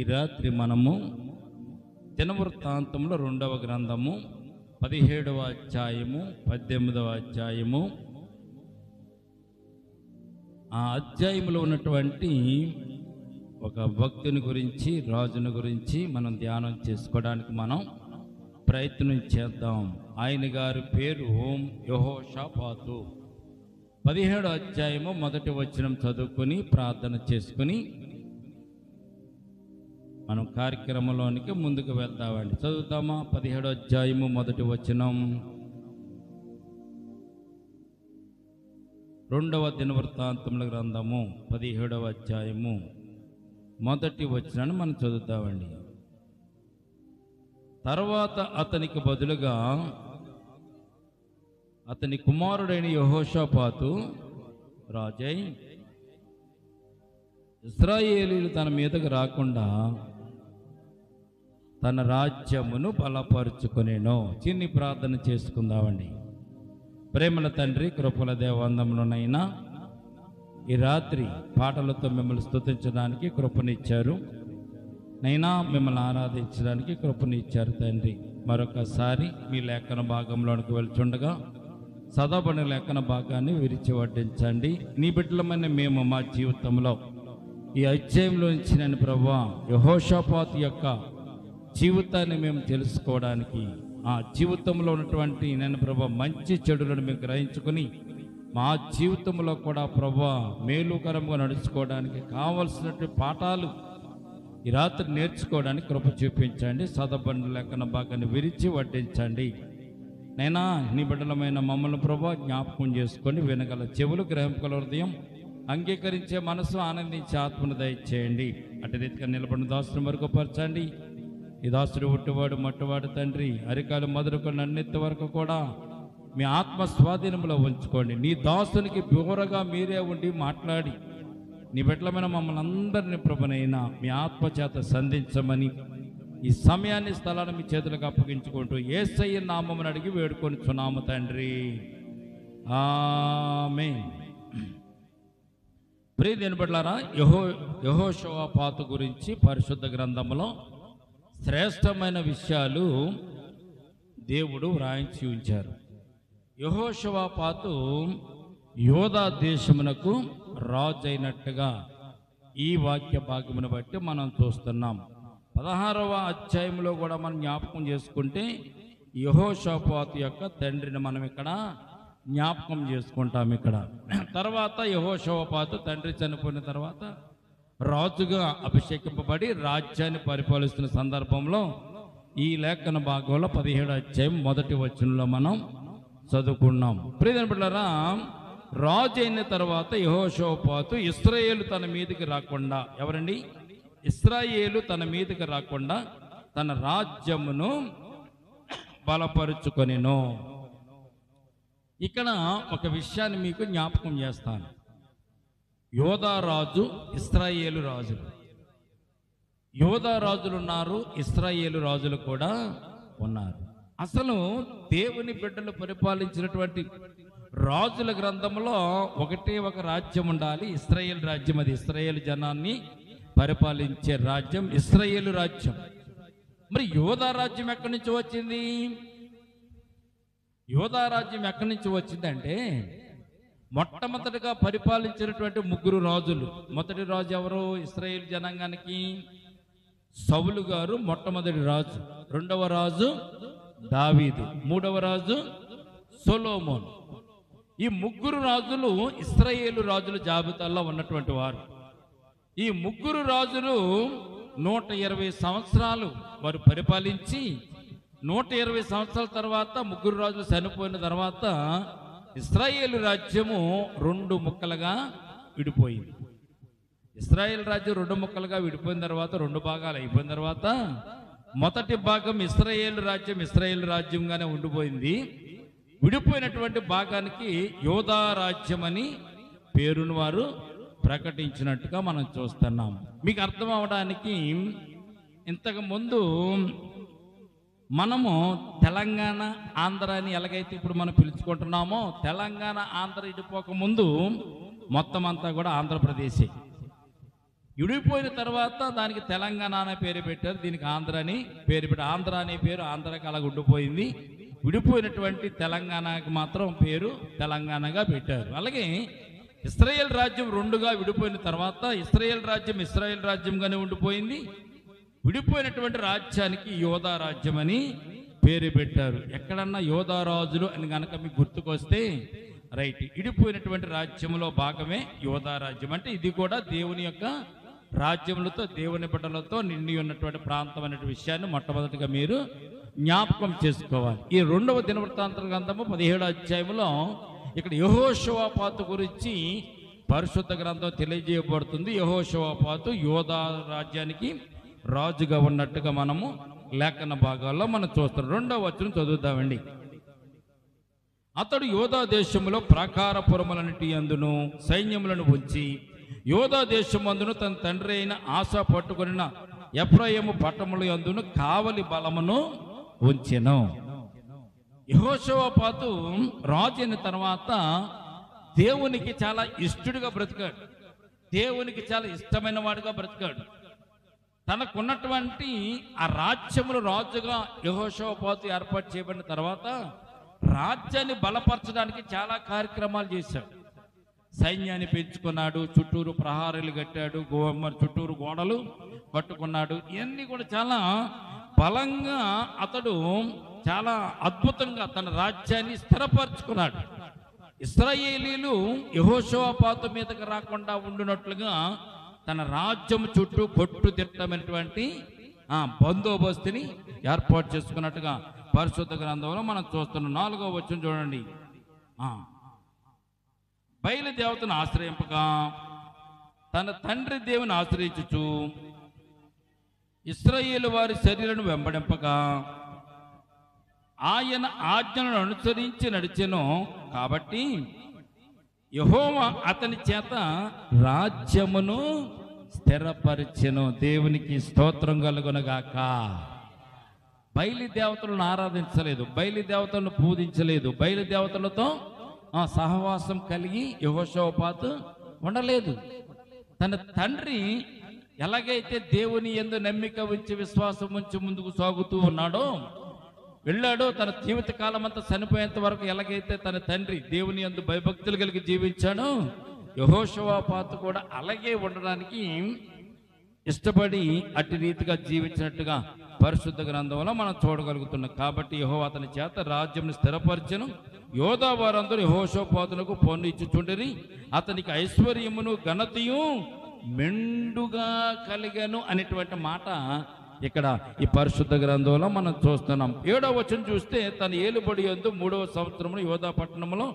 ఈ రాత్రి మనము దినవృత్తాంతముల 2వ గ్రంథము 17వ అధ్యాయము 18వ అధ్యాయము ఆ అధ్యాయంలో ఉన్నటువంటి ఒక భక్తుని గురించి, రాజుని గురించి మనం ధ్యానం చేసుకోవడానికి మనం ప్రయత్నం చేద్దాం. ఆయన గారి పేరు యెహోషాపాతు. 17వ అధ్యాయము 1వ వచనం చదువుకొని ప్రార్థన చేసుకుని మనం కార్యక్రమంలోనికి ముందుకు వెళ్తామండి. చదువుతామా? 17వ అధ్యాయము 1వ వచనం. 2వ దినవృత్తాంతముల గ్రంథము 17వ అధ్యాయము 1వ వచనాన్ని మనం చదువుతామండి. తర్వాత అతనికి బదులుగా అతని కుమారుడైన యెహోషాపాతు రాజై ఇశ్రాయేలీయులు తన మీదకు రాకుండా తన రాజ్యమును బలపరుచుకొనెను. చిన్ని ప్రార్థన చేసుకుందామండి. ప్రేమల తండ్రి, కృపల దేవాందములోనైనా ఈ రాత్రి పాటలతో మిమ్మల్ని స్తుతించడానికి కృపనిచ్చారు. నైనా మిమ్మల్ని ఆరాధించడానికి కృపనిచ్చారు తండ్రి. మరొకసారి మీ లేఖన భాగంలోనికి వెళ్తుండగా చదవబడిన లేఖన భాగాన్ని విరిచి వడ్డించండి. నీ బిడ్డలమైన మేము మా జీవితంలో ఈ అధ్యాయంలో నుంచి నేను ప్రభువా యెహోషాపాతు యొక్క జీవితాన్ని మేము తెలుసుకోవడానికి, ఆ జీవితంలో ఉన్నటువంటి నేను ప్రభువా మంచి చెడులను మేము గ్రహించుకొని మా జీవితంలో కూడా ప్రభువా మేలుకరంగా నడుచుకోవడానికి కావలసినటువంటి పాఠాలు ఈ రాత్రి నేర్చుకోవడానికి కృప చూపించండి. చదవబడిన లేఖన భాగాన్ని విరిచి వడ్డించండి. నైనా నీ బిడ్డలమైన మమ్మల్ని ప్రభువా జ్ఞాపకం చేసుకొని వినగల చెవులు, గ్రహింపగల హృదయం, అంగీకరించే మనసు, ఆనందించే ఆత్మను దయచేయండి. అటు రీతిగా నిలబడిన దాసుని వరకు పరచండి. ఈ దాసుడు ఒట్టువాడు మట్టువాడు తండ్రి, అరికాలు మొదలుకొని అన్నిటి వరకు కూడా మీ ఆత్మ స్వాధీనంలో ఉంచుకోండి. నీ దాసునికి బోరగా మీరే ఉండి మాట్లాడి నీ బిడ్డలమైన మమ్మల్ని అందరినీ ప్రభునైనా మీ ఆత్మ చేత సంధించమని ఈ సమయాన్ని, స్థలాన్ని మీ చేతులకు అప్పగించుకుంటూ యేసయ్య నామమును అడిగి వేడుకొనుచున్నాము తండ్రి, ఆమేన్. ప్రియ దేని బిడ్డలారా, యెహోషాపాతు గురించి పరిశుద్ధ గ్రంథంలో శ్రేష్టమైన విషయాలు దేవుడు వ్రాయించి ఉంచారు. యెహోషాపాతు యోధా దేశమునకు రాజు అయినట్టుగా ఈ వాక్య భాగమును బట్టి మనం చూస్తున్నాం. 16వ అధ్యాయంలో కూడా మనం జ్ఞాపకం చేసుకుంటే యెహోషాపాతు యొక్క తండ్రిని మనం ఇక్కడ జ్ఞాపకం చేసుకుంటాం. ఇక్కడ తర్వాత యెహోషాపాతు తండ్రి చనిపోయిన తర్వాత రాజుగా అభిషేకింపబడి రాజ్యాన్ని పరిపాలిస్తున్న సందర్భంలో ఈ లేఖన భాగంలో 17వ అధ్యాయం 1వ వచనంలో మనం చదువుకున్నాం. ప్రియమైన బిడ్డలారా, రాజు అయిన తర్వాత యెహోషాపాతు ఇశ్రాయేలు తన మీదకి రాకుండా, ఎవరండి? ఇశ్రాయేలు తన మీదకి రాకుండా తన రాజ్యమును బలపరుచుకొనెను. ఇక్కడ ఒక విషయాన్ని మీకు జ్ఞాపకం చేస్తాను. యోధా రాజు, ఇశ్రాయేలు రాజులు. యోధా రాజులు ఉన్నారు, ఇశ్రాయేలు రాజులు కూడా ఉన్నారు. అసలు దేవుని బిడ్డలు పరిపాలించినటువంటి రాజుల గ్రంథంలో ఒకటే ఒక రాజ్యం ఉండాలి, ఇశ్రాయేలు రాజ్యం. అది ఇశ్రాయేలు జనాన్ని పరిపాలించే రాజ్యం ఇశ్రాయేలు రాజ్యం. మరి యోధా రాజ్యం ఎక్కడి నుంచి వచ్చింది? యోధా రాజ్యం ఎక్కడి నుంచి వచ్చిందంటే మొట్టమొదటిగా పరిపాలించినటువంటి 3 రాజులు. మొదటి రాజు ఎవరు ఇశ్రాయేలు జనాంగానికి? సౌలు గారు మొట్టమొదటి రాజు. 2వ రాజు దావీదు. 3వ రాజు సొలొమోను. ఈ 3 రాజులు ఇశ్రాయేలు రాజుల జాబితాలో ఉన్నటువంటి వారు. ఈ 3 రాజులు 120 సంవత్సరాలు వారు పరిపాలించి 120 సంవత్సరాల తర్వాత 3 రాజులు చనిపోయిన తర్వాత ఇశ్రాయేలు రాజ్యము 2 ముక్కలుగా విడిపోయింది. ఇశ్రాయేలు రాజ్యం 2 ముక్కలుగా విడిపోయిన తర్వాత, 2 భాగాలు అయిపోయిన తర్వాత మొదటి భాగం ఇశ్రాయేలు రాజ్యంగానే ఉండిపోయింది. విడిపోయినటువంటి భాగానికి యోధా రాజ్యం అని పేరును వారు ప్రకటించినట్టుగా మనం చూస్తున్నాం. మీకు అర్థం అవడానికి, ఇంతకు ముందు మనము తెలంగాణ, ఆంధ్ర అని ఎలాగైతే ఇప్పుడు మనం పిలుచుకుంటున్నామో, తెలంగాణ, ఆంధ్ర ఇడిపోక ముందు మొత్తం అంతా కూడా ఆంధ్రప్రదేశే. విడిపోయిన తర్వాత దానికి తెలంగాణ అనే పేరు పెట్టారు, దీనికి ఆంధ్ర అని పేరు పెట్టారు. ఆంధ్ర అనే పేరు ఆంధ్రాకి అలా ఉండిపోయింది, విడిపోయినటువంటి తెలంగాణకి మాత్రం పేరు తెలంగాణగా పెట్టారు. అలాగే ఇశ్రాయేల్ రాజ్యం రెండుగా విడిపోయిన తర్వాత ఇశ్రాయేల్ రాజ్యంగానే ఉండిపోయింది. విడిపోయినటువంటి రాజ్యానికి యోధా రాజ్యం అని పేరు పెట్టారు. ఎక్కడన్నా యోధా రాజులు అని కనుక మీకు గుర్తుకొస్తే రైట్, విడిపోయినటువంటి రాజ్యంలో భాగమే యోధా రాజ్యం. అంటే ఇది కూడా దేవుని యొక్క రాజ్యములతో దేవుని బిడ్డలతో నిండి ఉన్నటువంటి ప్రాంతం అనే విషయాన్ని మొట్టమొదటిగా మీరు జ్ఞాపకం చేసుకోవాలి. ఈ 2వ దినవృత్తాంత గ్రంథము 17వ అధ్యాయంలో ఇక్కడ యెహోషువపాతు గురించి పరిశుద్ధ గ్రంథం తెలియజేయబడుతుంది. యెహోషువపాతు యోధా రాజ్యానికి రాజుగా ఉన్నట్టుగా మనము లేఖన భాగాల్లో మనం చూస్తాం. 2వ వచనం చదువుతామండి. అతడు యోధా దేశములో ప్రాకారపురములన్నిటి అందును సైన్యములను ఉంచి యోధా దేశమందును తన తండ్రి అయిన ఆశ పట్టుకొనిన ఎఫ్రాయిము పట్టణముల యందును కావలి బలమును ఉంచెను. యెహోషువపాతు రాజు అయిన తర్వాత దేవునికి చాలా ఇష్టడుగా బ్రతికాడు, దేవునికి చాలా ఇష్టమైన వాడుగా బ్రతికాడు. తనకున్నటువంటి ఆ రాజ్యములు రాజుగా యెహోషువపాతు ఏర్పాటు చేయబడిన తర్వాత రాజ్యాన్ని బలపరచడానికి చాలా కార్యక్రమాలు చేశాడు. సైన్యాన్ని పెంచుకున్నాడు, చుట్టూరు ప్రహారీలు కట్టాడు, చుట్టూరు గోడలు కట్టుకున్నాడు. ఇవన్నీ కూడా చాలా బలంగా అతడు చాలా అద్భుతంగా తన రాజ్యాన్ని స్థిరపరచుకున్నాడు. ఇశ్రాయేలీలు యెహోషువపాతు మీదకి రాకుండా ఉండినట్లుగా తన రాజ్యం చుట్టూ కొట్టుదిట్టమైనటువంటి బందోబస్తుని ఏర్పాటు చేసుకున్నట్టుగా పరిశుద్ధ గ్రంథంలో మనం చూస్తున్నాం. 4వ వచనం చూడండి. బయలుదేవతను ఆశ్రయింపక తన తండ్రి దేవుని ఆశ్రయించుచు ఇశ్రాయేలు వారి శరీరను వెంబడింపక ఆయన ఆజ్ఞలను అనుసరించి నడిచెను. కాబట్టి యెహోవా అతని చేత రాజ్యమును స్థిరపరిచెను. దేవునికి స్తోత్రం కలుగునుగాక. బయలుదేవతలను ఆరాధించలేదు, బయలుదేవతలను పూజించలేదు, బయలుదేవతలతో సహవాసం కలిగి యెహోషువపాతు ఉండలేదు. తన తండ్రి ఎలాగైతే దేవుని యందు నమ్మిక ఉంచి విశ్వాసం ఉంచి ముందుకు సాగుతూ ఉన్నాడో వెళ్ళాడో, తన జీవిత కాలం అంతా చనిపోయేంత వరకు ఎలాగైతే తన తండ్రి దేవుని యందు భయభక్తులు కలిగి జీవించాడో యెహోషువపాతు కూడా అలాగే ఉండడానికి ఇష్టపడి అట్టి రీతిగా జీవించినట్టుగా పరిశుద్ధ గ్రంథంలో మనం చూడగలుగుతున్నాం. కాబట్టి యెహోవా అతని చేత రాజ్యంను స్థిరపరచెను. యోధా వారందరూ యెహోషువపాతునకు పన్ను ఇచ్చుచుండిరి. అతనికి ఐశ్వర్యమును ఘనతయు మెండుగా కలిగను అనేటువంటి మాట ఇక్కడ ఈ పరిశుద్ధ గ్రంథంలో మనం చూస్తున్నాం. 7వ వచనం చూస్తే తన ఏలుబడి యందు 3వ సంవత్సరమున యోధా పట్టణములో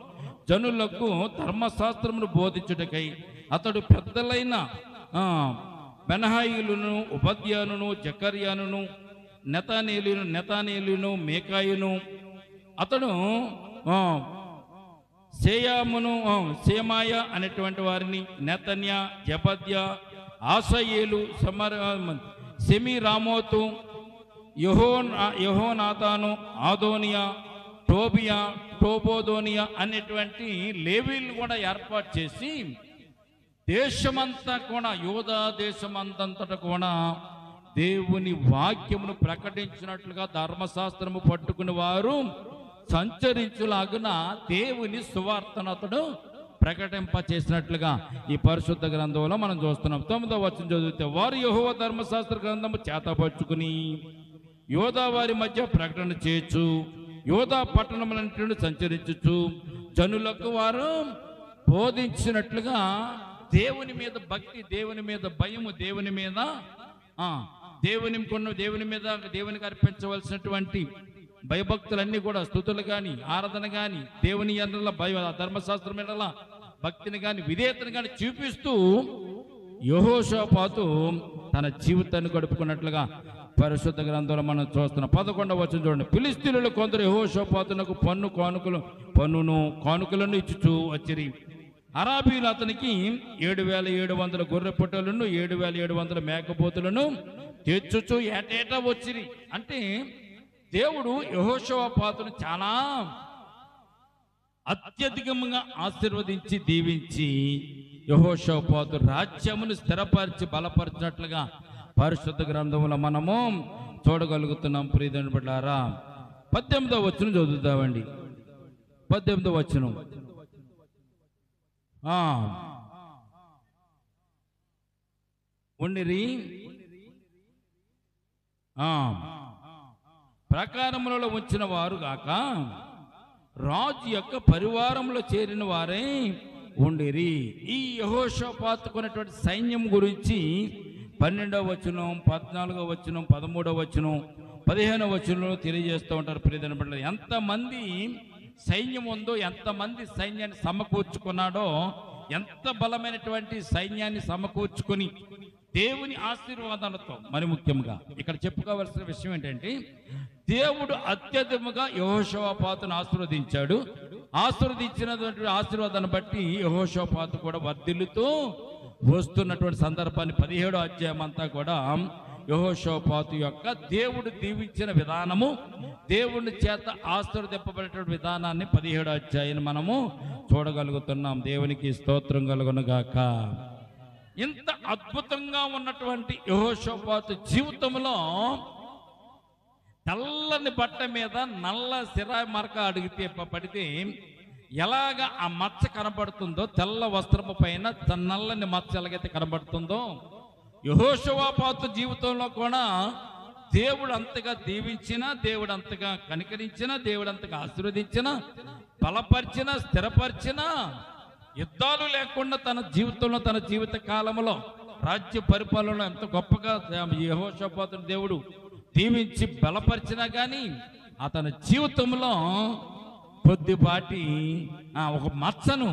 జనులకు ధర్మశాస్త్రమును బోధించుటకై అతడు పెద్దలైన బెనహాయిలును ఉపద్యానును జకర్యానును నెతానేలును మేకాయును అతడు సేమాయ అనేటువంటి వారిని నెతన్య జబద్య ఆసయేలు సెమి రామోతు యెహోనాతాను ఆదోనియా టోబియా టోబోదోనియా అనేటువంటి లేవీలు కూడా ఏర్పాటు చేసి దేశమంతా కూడా యోధా దేశమంతంతటా కూడా దేవుని వాక్యమును ప్రకటించినట్లుగా ధర్మశాస్త్రము పట్టుకుని వారు సంచరించులాగున దేవుని సువార్తను అతడు ప్రకటింప చేసినట్లుగా ఈ పరిశుద్ధ గ్రంథంలో మనం చూస్తున్నాం. 9వ వచనం చదివితే వారు యెహోవా ధర్మశాస్త్ర గ్రంథము చేతపట్టుకుని యోధా వారి మధ్య ప్రకటన చేయొచ్చు, యోధా పట్టణములన్నిటిని సంచరించచ్చు, జనులకు వారు బోధించినట్లుగా దేవుని మీద భక్తి, దేవుని మీద భయము, దేవుని మీద దేవునికి అర్పించవలసినటువంటి భయభక్తులన్నీ కూడా స్తుతులు కానీ ఆరాధన కానీ దేవుని యందుల ధర్మశాస్త్రం ఎడల భక్తిని కానీ విధేయతను కానీ చూపిస్తూ యెహోషువపాతు తన జీవితాన్ని గడుపుకున్నట్లుగా పరిశుద్ధ గ్రంథంలో మనం చూస్తున్నాం. 11వ వచనం చూడండి. ఫిలిష్తీయులు కొందరు యెహోషువపాతునకు కానుకలను ఇచ్చుచూ వచ్చిరి. అరాబీలు అతనికి 7,700 గొర్రె పొట్టలను 7,700 మేకపోతులను తెచ్చుచూ ఏటేటా వచ్చిరి. అంటే దేవుడు యెహోషువపాతును చాలా అత్యధికంగా ఆశీర్వదించి దీవించి యెహోషాపాతు రాజ్యమును స్థిరపరిచి బలపరిచినట్లుగా పరిశుద్ధ గ్రంథంలో మనము చూడగలుగుతున్నాం. ప్రియమైన బిడ్డలారా, 18వ వచనం చదువుతామండి. 18వ వచనం. ఉండిరి ప్రకారములలో ఉంచిన వారు గాక రాజు యొక్క పరివారంలో చేరిన వారే ఉండిరి. ఈ యెహోషాపాతుకున్నటువంటి సైన్యం గురించి 12వ వచనం, 14వ వచనం, 13వ వచనం, 15వ వచనంలో తెలియజేస్తూ ఉంటారు. ప్రియమైన బిడ్డలారా, ఎంతమంది సైన్యం ఉందో, ఎంతమంది సైన్యాన్ని సమకూర్చుకున్నాడో, ఎంత బలమైనటువంటి సైన్యాన్ని సమకూర్చుకొని దేవుని ఆశీర్వాదాలతో, మరి ముఖ్యంగా ఇక్కడ చెప్పుకోవాల్సిన విషయం ఏంటంటే, దేవుడు అత్యధికంగా యెహోషాపాతును ఆశీర్వదించాడు. ఆశీర్వదించినటువంటి ఆశీర్వాదాన్ని బట్టి యెహోషాపాతు కూడా వర్ధిల్లుతూ వస్తున్నటువంటి సందర్భాన్ని 17వ అధ్యాయం అంతా కూడా యెహోషాపాతు యొక్క దేవుడు దీవించిన విధానము, దేవుని చేత ఆశీర్వదింపబడేటువంటి విధానాన్ని 17వ అధ్యాయాన్ని మనము చూడగలుగుతున్నాం. దేవునికి స్తోత్రం కలుగునుగాక. ఇంత అద్భుతంగా ఉన్నటువంటి యెహోషాపాతు జీవితంలో తెల్లని బట్ట మీద నల్ల సిరాయి మరక అడిగితే పడితే ఎలాగ ఆ మచ్చ కనబడుతుందో, తెల్ల వస్త్రము పైన నల్లని మచ్చ ఎలాగైతే కనబడుతుందో, యెహోషాపాతు జీవితంలో కూడా దేవుడు అంతగా దీవించిన, దేవుడు అంతగా కనికరించిన, దేవుడు అంతగా ఆశీర్వదించిన, బలపరిచిన, స్థిరపరిచిన, యుద్ధాలు లేకుండా తన జీవితంలో, తన జీవిత కాలంలో రాజ్య పరిపాలనలో ఎంత గొప్పగా యెహోషాపాతును దేవుడు దీవించి బలపరిచినా కానీ అతని జీవితంలో కొద్దిపాటి ఒక మచ్చను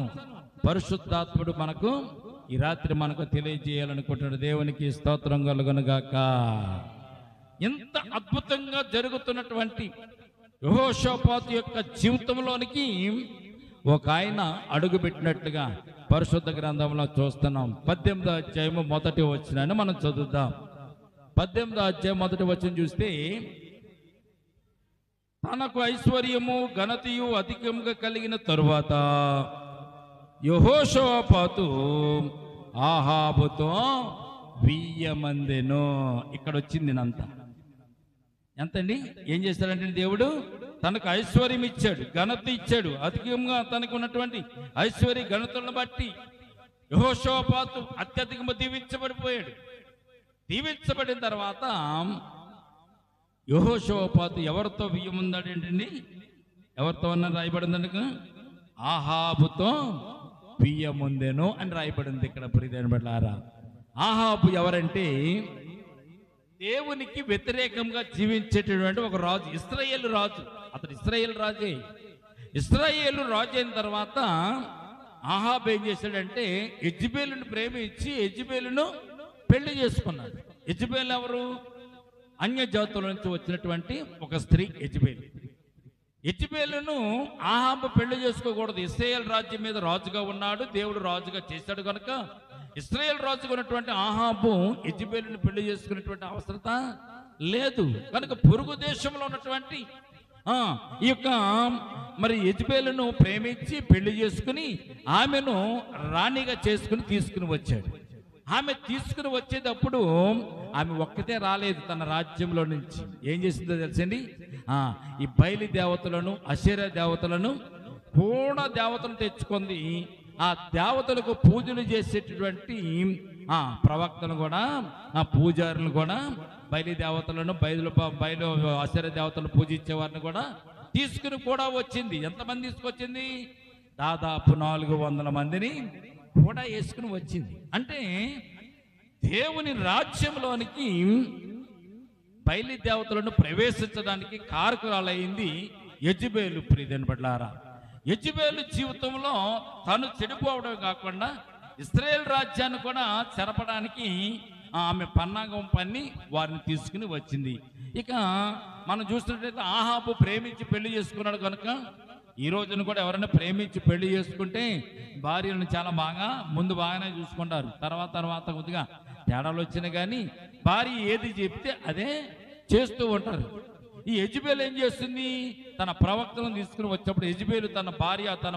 పరిశుద్ధాత్ముడు మనకు ఈ రాత్రి మనకు తెలియజేయాలనుకుంటున్నాడు. దేవునికి స్తోత్రం కలుగునుగాక. ఎంత అద్భుతంగా జరుగుతున్నటువంటి యెహోషాపాతు యొక్క జీవితంలోనికి ఒక ఆయన అడుగుపెట్టినట్లుగా పరిశుద్ధ గ్రంథంలో చూస్తున్నాం. 18వ అధ్యాయము మొదటి వచనాన్ని మనం చదువుదాం. 18వ అధ్యాయం మొదటి వచనం చూస్తే, తనకు ఐశ్వర్యము ఘనతయు అధికముగా కలిగిన తరువాత యెహోషాపాతు ఆహాబుతో 1000 మందిను. ఇక్కడ వచ్చింది అంతా ఎంతండి? ఏం చేశాడంటే దేవుడు తనకు ఐశ్వర్యం ఇచ్చాడు, ఘనత ఇచ్చాడు. అధికంగా తనకు ఉన్నటువంటి ఐశ్వర్య ఘనతలను బట్టి యెహోషాపాతు అత్యధికంగా దీవించబడిపోయాడు. దీవించబడిన తర్వాత యెహోషాపాతు ఎవరితో బియ్యముందాడేంటండి? ఎవరితో అన్న రాయబడిందండి? ఆహాబుతో బియ్యముందెను అని రాయబడింది ఇక్కడ. ప్రియమైన బిడ్డలారా, ఆహాబు ఎవరంటే దేవునికి వ్యతిరేకంగా జీవించేటటువంటి ఒక రాజు, ఇశ్రాయేలు రాజు. అతడు ఇశ్రాయేలు రాజే. ఇశ్రాయేలు రాజు అయిన తర్వాత ఆహాబు ఏం చేశాడంటే యెజబెలును ప్రేమించి యెజబెలును పెళ్లి చేసుకున్నాడు. యెజబెలు ఎవరు? అన్య జాతుల నుంచి వచ్చినటువంటి ఒక స్త్రీ యెజబెలు. యెజబెలును ఆహాబు పెళ్లి చేసుకోకూడదు. ఇశ్రాయేలు రాజ్యం మీద రాజుగా ఉన్నాడు, దేవుడు రాజుగా చేశాడు కనుక ఇశ్రాయేలు రాజుగా ఉన్నటువంటి ఆహాబు యెజబెలును పెళ్లి చేసుకునేటువంటి అవసరత లేదు కనుక పొరుగు దేశంలో ఉన్నటువంటి ఈ యొక్క మరి యెజబెలును ప్రేమించి పెళ్లి చేసుకుని ఆమెను రాణిగా చేసుకుని తీసుకుని వచ్చాడు. ఆమె తీసుకుని వచ్చేటప్పుడు ఆమె ఒక్కతే రాలేదు తన రాజ్యంలో నుంచి. ఏం చేసిందో తెలుసండి? ఈ బయలు దేవతలను, అషేరా దేవతలను, కూడా దేవతలను తెచ్చుకుంది. ఆ దేవతలకు పూజలు చేసేటటువంటి ప్రవక్తను కూడా, పూజారులను కూడా, బయలు దేవతలను, బయలు అషేరా దేవతలను పూజించే వారిని కూడా తీసుకుని కూడా వచ్చింది. ఎంతమంది తీసుకొచ్చింది? దాదాపు 400 మందిని కూడా వేసుకుని వచ్చింది. అంటే దేవుని రాజ్యంలోనికి బయలు దేవతలను ప్రవేశించడానికి కారకురాలైంది యెజబెలు. ప్రియమైన బిడ్డలారా, యెజబెలు జీవితంలో తను చెడిపోవడం కాకుండా ఇశ్రాయేలు రాజ్యాన్ని కూడా చెరపడానికి ఆమె పన్నాగం పన్ని వారిని తీసుకుని వచ్చింది. ఇక మనం చూసినట్లయితే ఆహాబు ప్రేమించి పెళ్లి చేసుకున్నాడు కనుక ఈ రోజున కూడా ఎవరైనా ప్రేమించి పెళ్లి చేసుకుంటే భార్యలను చాలా ముందు బాగానే చూసుకుంటారు. తర్వాత కొద్దిగా తేడాలు వచ్చినా కానీ భార్య ఏది చెప్తే అదే చేస్తూ ఉంటారు. ఈ యెజబెలు ఏం చేస్తుంది? తన ప్రవక్తలను తీసుకుని వచ్చినప్పుడు యెజబెలు తన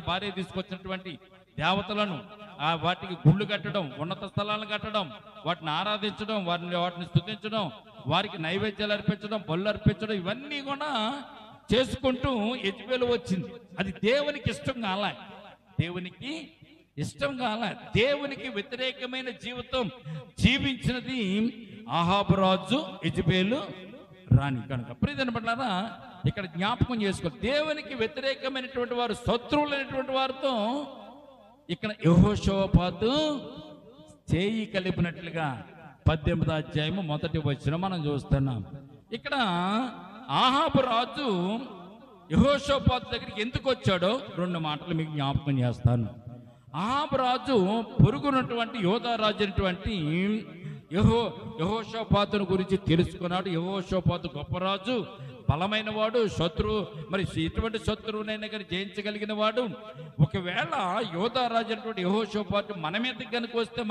భార్య తీసుకొచ్చినటువంటి దేవతలను వాటికి గుళ్ళు కట్టడం, ఉన్నత స్థలాలను కట్టడం, వాటిని ఆరాధించడం, వాటిని స్తుతించడం, వారికి నైవేద్యాలు అర్పించడం, పళ్ళు అర్పించడం, ఇవన్నీ కూడా చేసుకుంటూ యెజబెలు వచ్చింది. అది దేవునికి ఇష్టం కాలే, దేవునికి ఇష్టం కాలే. దేవునికి వ్యతిరేకమైన జీవితం జీవించినది ఆహాబు రాజు, యెజబెలు రాణి. కనుక ప్రియమైన బిడ్డలారా, ఇక్కడ జ్ఞాపకం చేసుకోవాలి, దేవునికి వ్యతిరేకమైనటువంటి వారు, శత్రువులైనటువంటి వారితో ఇక్కడ యెహోషాపాతు చేయి కలిపినట్లుగా 18వ అధ్యాయము 1వ వచనం మనం చూస్తున్నాం. ఇక్కడ ఆహాబు రాజు యెహోషాపాతు దగ్గరికి ఎందుకు వచ్చాడో 2 మాటలు మీకు జ్ఞాపకం చేస్తాను. ఆహాబు రాజు పొరుగునటువంటి యోధా రాజు అయినటువంటి యెహోషాపాతును గురించి తెలుసుకున్నాడు. యెహోషాపాతు గొప్ప రాజు, బలమైన వాడు, మరి ఎటువంటి శత్రువునైనా కానీ జయించగలిగిన వాడు. ఒకవేళ యోధా రాజు అయినటువంటి యెహోషాపాతు మన మీదకి కనుక వస్తే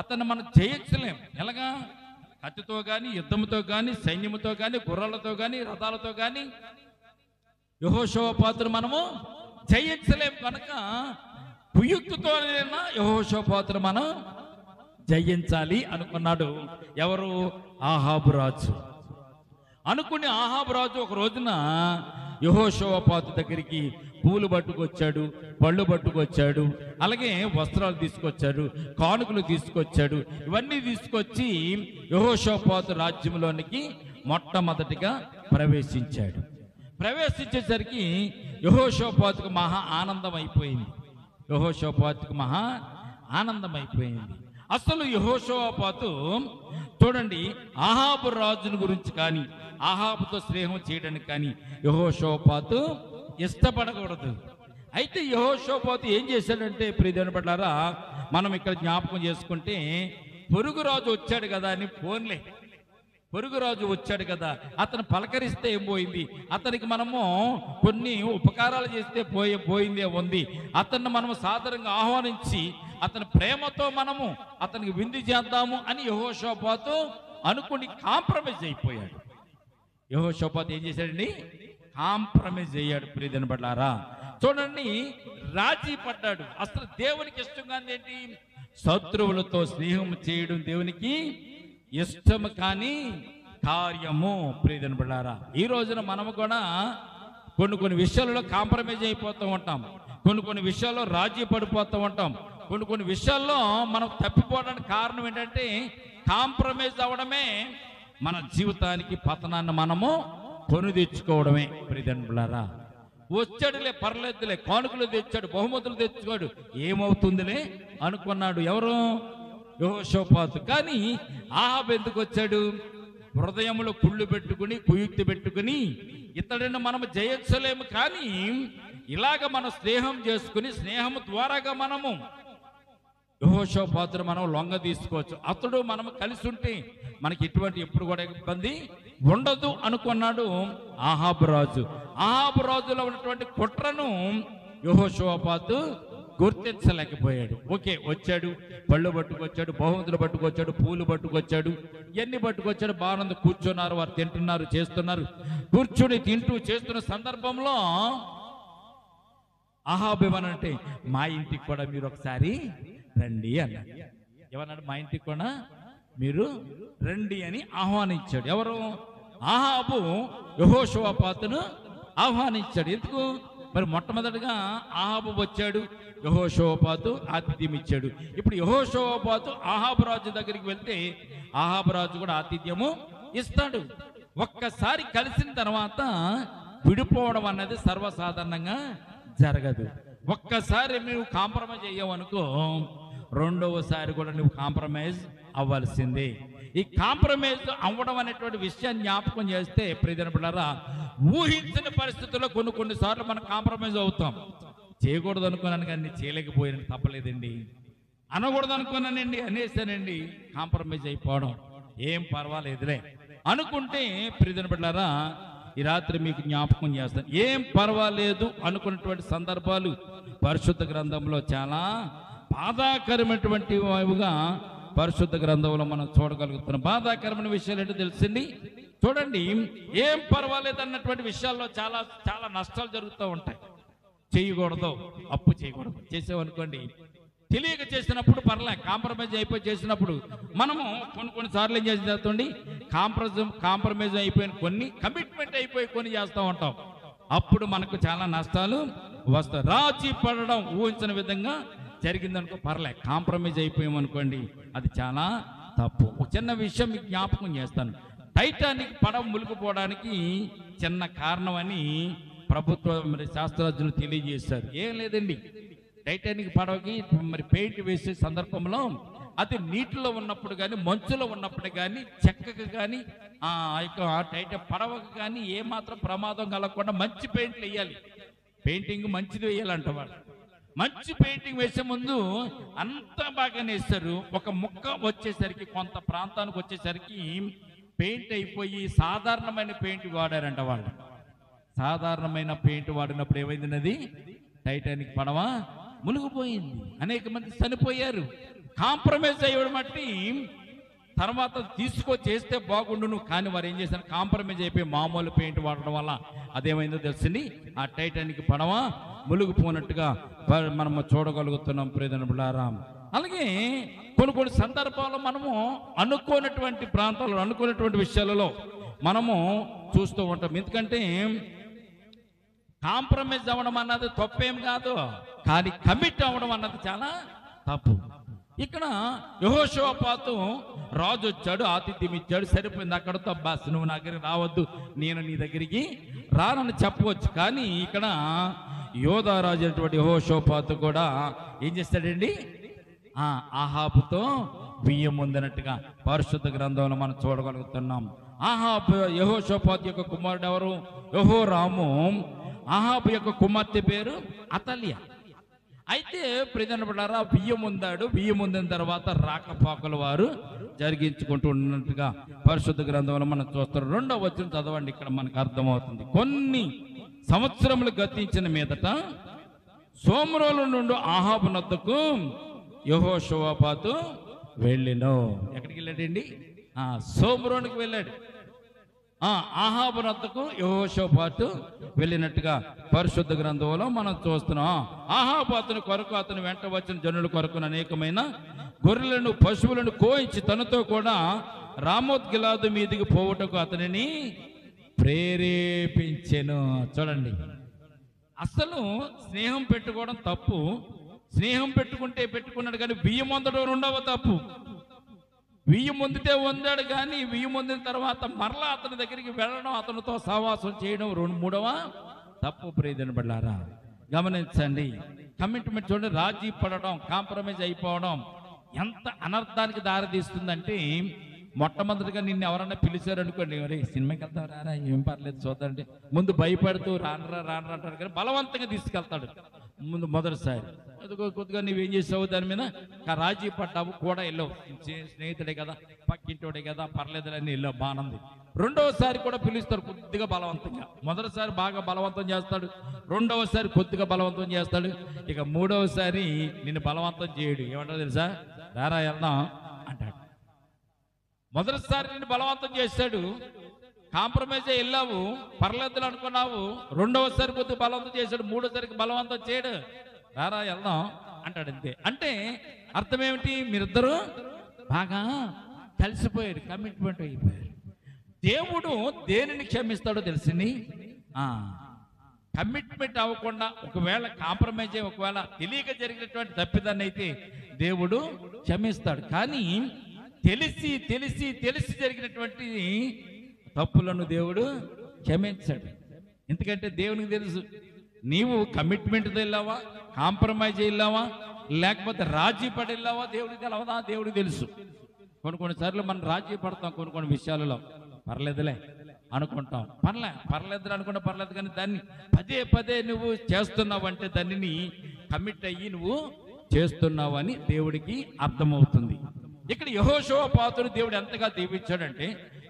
అతను మనం జయించలేం. ఎలాగా? కత్తితో కానీ, యుద్ధంతో కానీ, సైన్యముతో కానీ, గుర్రాలతో కానీ, రథాలతో కానీ యెహోషాపాతును మనము జయించలేం. కనుక కుయుక్తితోనైనా యెహోషాపాతును మనం జయించాలి అనుకున్నాడు. ఎవరు? ఆహాబు రాజు. అనుకుని ఆహాబు రాజు ఒక రోజున యెహోషాపాతు దగ్గరికి పూలు పట్టుకొచ్చాడు, పళ్ళు పట్టుకొచ్చాడు, అలాగే వస్త్రాలు తీసుకొచ్చాడు, కానుకలు తీసుకొచ్చాడు. ఇవన్నీ తీసుకొచ్చి యెహోషాపాతు రాజ్యంలోనికి మొట్టమొదటిగా ప్రవేశించాడు. ప్రవేశించేసరికి యెహోషాపాతుకు మహా ఆనందం అయిపోయింది. యెహోషాపాతుకు మహా ఆనందం అయిపోయింది. అసలు యెహోషాపాతు చూడండి, ఆహాబు రాజుని గురించి కానీ, ఆహాబుతో స్నేహం చేయడానికి కానీ యెహోషాపాతు ఇష్టపడకూడదు. అయితే యెహోషాపాతు ఏం చేశాడంటే, ప్రియమైన బిడ్డలారా, మనం ఇక్కడ జ్ఞాపకం చేసుకుంటే, పొరుగు రాజు వచ్చాడు కదా అని ఫోన్లే, పొరుగు రాజు వచ్చాడు కదా, అతను పలకరిస్తే ఏం పోయింది, అతనికి మనము కొన్ని ఉపకారాలు చేస్తే పోయిందే ఉంది, అతన్ని మనము సాదరంగా ఆహ్వానించి అతని ప్రేమతో మనము అతనికి విందు చేద్దాము అని యెహోషాపాతు అనుకుని కాంప్రమైజ్ అయిపోయాడు. యెహోషాపాతు ఏం చేశాడండి? కాంప్రమైజ్ అయ్యాడు. ప్రియమైన బిడ్డలారా, చూడండి, రాజీ పడ్డాడు. అసలు దేవునికి ఇష్టంగా ఏంటి? శత్రువులతో స్నేహం చేయడం దేవునికి ఇష్టం కాని కార్యము. ప్రియమైన బిడ్డలారా, ఈ రోజున మనము కూడా కొన్ని విషయాలలో కాంప్రమైజ్ అయిపోతూ ఉంటాం, కొన్ని విషయాల్లో రాజీ పడిపోతూ ఉంటాం. కొన్ని విషయాల్లో మనం తప్పిపోవడానికి కారణం ఏంటంటే, కాంప్రమైజ్ అవ్వడమే మన జీవితానికి పతనాన్ని మనము కొని తెచ్చుకోవడమే. ప్రియదనులారా, వచ్చాడులే, పర్లేదులే, కానుకలు తెచ్చాడు, బహుమతులు తెచ్చుకోడు, ఏమవుతుందిలే అనుకున్నాడు. ఎవరు? యెహోషాపాతు. కానీ ఆహాబు ఎందుకు వచ్చాడు? హృదయంలో కుళ్ళు పెట్టుకుని, కుయుక్తి పెట్టుకుని, ఇతడిని మనము జయించలేము, కానీ ఇలాగ మనం స్నేహం చేసుకుని, స్నేహం ద్వారాగా మనము యెహోషాపాతును మనం లొంగ తీసుకోవచ్చు, అతడు మనము కలిసి ఉంటే మనకి ఎప్పుడు కూడా ఇబ్బంది ఉండదు అనుకున్నాడు ఆహాబు రాజు. ఆహాబు రాజులో ఉన్నటువంటి కుట్రను యెహోషాపాతు గుర్తించలేకపోయాడు. ఓకే, వచ్చాడు, పళ్ళు పట్టుకొచ్చాడు, బహుమతులు పట్టుకొచ్చాడు, పూలు పట్టుకొచ్చాడు, ఇవన్నీ పట్టుకొచ్చాడు, బాగుంది, కూర్చున్నారు, వారు తింటున్నారు, చేస్తున్నారు. కూర్చుని తింటూ చేస్తున్న సందర్భంలో ఆహాబు ఏమనంటే, మా ఇంటికి కూడా మీరు ఒకసారి రండి అన్నాడు. ఏమన్నాడు? మా ఇంటికి కూడా మీరు రండి అని ఆహ్వానించాడు. ఎవరు? ఆహాబు యెహోషాపాతును ఆహ్వానించాడు. ఎందుకు? మరి మొట్టమొదటిగా ఆహాబు వచ్చాడు, యెహోషాపాతు ఆతిథ్యం ఇచ్చాడు. ఇప్పుడు యెహోషాపాతు ఆహాబు రాజు దగ్గరికి వెళ్తే ఆహాబు రాజు కూడా ఆతిథ్యము ఇస్తాడు. ఒక్కసారి కలిసిన తర్వాత విడిపోవడం అన్నది సర్వసాధారణంగా జరగదు. ఒక్కసారి నువ్వు కాంప్రమైజ్ అయ్యావనుకో, రెండవసారి కూడా నువ్వు కాంప్రమైజ్ అవ్వాల్సిందే. ఈ కాంప్రమైజ్ అవ్వడం అనేటువంటి విషయాన్ని జ్ఞాపకం చేస్తే, ప్రియమైన బిడ్డలారా, ఊహించని పరిస్థితుల్లో కొన్నిసార్లు మనం కాంప్రమైజ్ అవుతాం. చేయకూడదు అనుకున్నాను కానీ చేయలేకపోయాను, తప్పలేదండి. అనకూడదు అనుకున్నానండి, అనేసానండి. కాంప్రమైజ్ అయిపోవడం ఏం పర్వాలేదులే అనుకుంటే, ప్రియమైన బిడ్డలారా, ఈ రాత్రి మీకు జ్ఞాపకం చేస్తాను, ఏం పర్వాలేదు అనుకున్నటువంటి సందర్భాలు పరిశుద్ధ గ్రంథంలో చాలా బాధాకరమైనటువంటి వాయువుగా పరిశుద్ధ గ్రంథంలో మనం చూడగలుగుతున్నాం. బాధాకరమైన విషయాలు ఏంటో తెలిసింది. చూడండి, ఏం పర్వాలేదు అన్నటువంటి విషయాల్లో చాలా చాలా నష్టాలు జరుగుతూ ఉంటాయి. చేయకూడదు, అప్పు చేయకూడదు. చేసామనుకోండి తెలియక చేసినప్పుడు పర్లే, కాంప్రమైజ్ అయిపోయి చేసినప్పుడు మనము కొన్నిసార్లు ఏం చేస్తుండి, కాంప్రమైజ్ అయిపోయిన కొన్ని, కమిట్మెంట్ అయిపోయి కొన్ని చేస్తూ ఉంటాం. అప్పుడు మనకు చాలా నష్టాలు వస్తాయి. రాజీ పడడం ఊహించిన విధంగా జరిగిందనుకో పర్లే, కాంప్రమైజ్ అయిపోయామనుకోండి అది చాలా తప్పు. ఒక చిన్న విషయం మీకు జ్ఞాపకం చేస్తాను. టైటానిక్ పడవ మునిగిపోవడానికి చిన్న కారణం అని ప్రభుత్వం మరి శాస్త్రజ్ఞులు తెలియజేశారు. ఏం లేదండి, టైటానిక్ పడవకి మరి పెయింట్ వేసే సందర్భంలో అది నీటిలో ఉన్నప్పుడు కానీ మంచులో ఉన్నప్పుడు కానీ చెక్కకు కానీ ఆ యొక్క టైటానిక్ పడవకు కానీ ఏమాత్రం ప్రమాదం కలగకుండా మంచి పెయింట్లు వేయాలి. పెయింటింగ్ మంచిది వేయాలంట వాళ్ళు. మంచి పెయింటింగ్ వేసే ముందు అంతా బాగానే వేస్తారు. ఒక ముక్క వచ్చేసరికి, కొంత ప్రాంతానికి వచ్చేసరికి పెయింట్ అయిపోయి సాధారణమైన పెయింట్ వాడారంట వాళ్ళు. సాధారణమైన పెయింట్ వాడినప్పుడు ఏమైంది, టైటానిక్ పడవ మునిగిపోయింది. అనేక మంది చనిపోయారు. కాంప్రమైజ్ అయ్యడం బట్టి తర్వాత చేస్తే బాగుండును, కానీ వారు ఏం చేశారు, కాంప్రమైజ్ అయిపోయి మామూలు పెయింట్ వాడడం వల్ల అదేమైందో తెలిసింది, ఆ టైటానిక్ పడవ మునిగిపోయినట్టుగా మనము చూడగలుగుతున్నాం. ప్రియమైన బిడ్డలారా, అలాగే కొన్ని సందర్భాల్లో మనము అనుకోనటువంటి ప్రాంతాల్లో, అనుకోనటువంటి విషయాలలో మనము చూస్తూ ఉంటాం. ఎందుకంటే కాంప్రమైజ్ అవ్వడం అన్నది తప్పేం కాదు, కానీ కమిట్ అవ్వడం అన్నది చాలా తప్పు. ఇక్కడ యెహోషాపాతు రాజు వచ్చాడు, ఆతిథ్యం ఇచ్చాడు, సరిపోయింది. అక్కడతో బాస్ నువ్వు నా దగ్గరికి రావద్దు, నేను నీ దగ్గరికి రానని చెప్పవచ్చు. కానీ ఇక్కడ యోధా రాజు అయినటువంటి యెహోషాపాతు కూడా ఏం చేస్తాడండి, ఆహాబుతో బియ్యం పొందినట్టుగా పరిశుద్ధ గ్రంథంలో మనం చూడగలుగుతున్నాం. ఆహాబు యెహోషాపాతు యొక్క కుమారుడు ఎవరు, యెహోరాము. ఆహాబు యొక్క కుమార్తె పేరు అతల్య. అయితే ప్రియమైన బిడ్డలారా, బియ్యం పొందాడు. బియ్యం పొందిన తర్వాత రాకపోకలు వారు జరిగించుకుంటూ ఉన్నట్టుగా పరిశుద్ధ గ్రంథంలో మనం చూస్తాం. 2వ వచనం చదవండి, ఇక్కడ మనకు అర్థమవుతుంది. కొన్ని సంవత్సరములు గతించిన మీదట సోమరోలు నుండి ఆహాబు నద్దకు యెహోషాపాతు వెళ్ళిను. ఎక్కడికి వెళ్ళాడండి, సోమరోనికి వెళ్ళాడు. ఆహాబు నద్దకు యెహోషాపాతు వెళ్ళినట్టుగా పరిశుద్ధ గ్రంథంలో మనం చూస్తున్నాం. ఆహాబు అతని కొరకు, అతని వెంట వచ్చిన జనుల కొరకు అనేకమైన గొర్రెలను పశువులను కోయించి తనతో కూడా రామోత్ గిలాదు మీదికి పోవుటకు అతనిని ప్రేరేపించెను. చూడండి, అసలు స్నేహం పెట్టుకోవడం తప్పు. స్నేహం పెట్టుకున్నాడు కానీ బియ్యం పొందడం 2వ తప్పు. బియ్యం పొందితే పొందాడు, కానీ బియ్యం పొందిన తర్వాత మరలా అతని దగ్గరికి వెళ్ళడం, అతనితో సహవాసం చేయడం 3వ తప్పు. ప్రియమైన బిడ్డలారా, గమనించండి. కమిట్మెంట్ చూడండి, రాజీ పడడం, కాంప్రమైజ్ అయిపోవడం ఎంత అనర్థానికి దారితీస్తుందంటే, మొట్టమొదటిగా నిన్ను ఎవరన్నా పిలిచారు అనుకోండి, ఎవరే సినిమాకి వెళ్తావు రారా, ఏం పర్లేదు చూద్దండి, ముందు భయపడుతూ రానరా అంటారు, కానీ బలవంతంగా తీసుకెళ్తాడు ముందు మొదటిసారి. కొద్దిగా నువ్వేం చేసావు దాని మీద రాజీ పడ్డావు, కూడా వెళ్ళావు, స్నేహితుడే కదా, పక్కింటోడే కదా, పర్లేదు అని వెళ్ళావు, బాగుంది. 2వసారి కూడా పిలుస్తారు కొద్దిగా బలవంతంగా. మొదటిసారి బాగా బలవంతం చేస్తాడు, 2వసారి కొద్దిగా బలవంతం చేస్తాడు, ఇక 3వసారి నిన్ను బలవంతం చేయడు. ఏమంటారు తెలుసా, రారా వెళ్దాం అంటాడు. మొదటిసారి నిన్ను బలవంతం చేస్తాడు, కాంప్రమైజ్ వెళ్ళావు, పర్లేదు అనుకున్నావు. 2వసారి కొద్దిగా బలవంతం చేశాడు, 3వసారికి బలవంతం చేయడు, రారా వెళ్దాం అంటాడు. అంతే. అంటే అర్థం ఏమిటి, మీరిద్దరూ బాగా కలిసిపోయారు, కమిట్మెంట్ అయిపోయారు. దేవుడు దేనిని క్షమిస్తాడో తెలిసింది, కమిట్మెంట్ అవ్వకుండా ఒకవేళ కాంప్రమైజ్ అయ్యి ఒకవేళ తెలియక జరిగినటువంటి తప్పిదాన్ని అయితే దేవుడు క్షమిస్తాడు. కానీ తెలిసి తెలిసి తెలిసి జరిగినటువంటి తప్పులను దేవుడు క్షమించాడు. ఎందుకంటే దేవునికి తెలుసు, నీవు కమిట్మెంట్తో వెళ్ళావా, కాంప్రమైజ్ వెళ్ళావా, లేకపోతే రాజీ పడి వెళ్ళావా, దేవుడికి తెలవదా, దేవుడికి తెలుసు. కొన్నిసార్లు మనం రాజీ పడతాం కొన్ని విషయాలలో, పర్లేదులే అనుకుంటాం, పర్లేదు అనుకుంటా పర్లేదు, కానీ దాన్ని పదే నువ్వు చేస్తున్నావు అంటే దానిని కమిట్ అయ్యి నువ్వు చేస్తున్నావు అని దేవుడికి అర్థమవుతుంది. ఇక్కడ యెహోషాపాతును దేవుడు ఎంతగా దీవించాడంటే,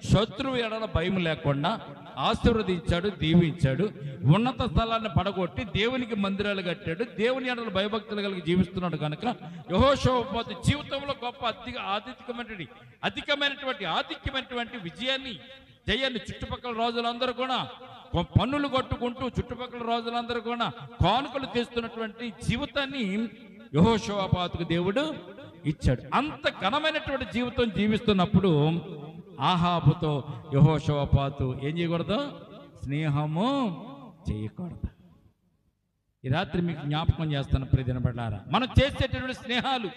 శత్రువు ఎడల భయం లేకుండా ఆశీర్వదించాడు, దీవించాడు. ఉన్నత స్థలాన్ని పడగొట్టి దేవునికి మందిరాలు కట్టాడు, దేవుని ఎడల భయభక్తులు కలిగి జీవిస్తున్నాడు. కనుక యెహోషాపాతు జీవితంలో గొప్ప ఆధిక్యమైనటువంటి విజయాన్ని, జయాన్ని చుట్టుపక్కల రాజులందరూ కూడా పన్నులు కట్టుకుంటూ, చుట్టుపక్కల రాజులందరూ కూడా కానుకలు తెస్తున్నటువంటి జీవితాన్ని యెహోషాపాతుకు దేవుడు ఇచ్చాడు. అంత ఘనమైనటువంటి జీవితం జీవిస్తున్నప్పుడు ఆహాబుతో యెహోషాపాతు ఏం చేయకూడదు? స్నేహము చేయకూడదు. ఈ రాత్రి మీకు జ్ఞాపకం చేస్తాను ప్రియమైన బిడ్డలారా, మనం చేసేటటువంటి స్నేహాలు,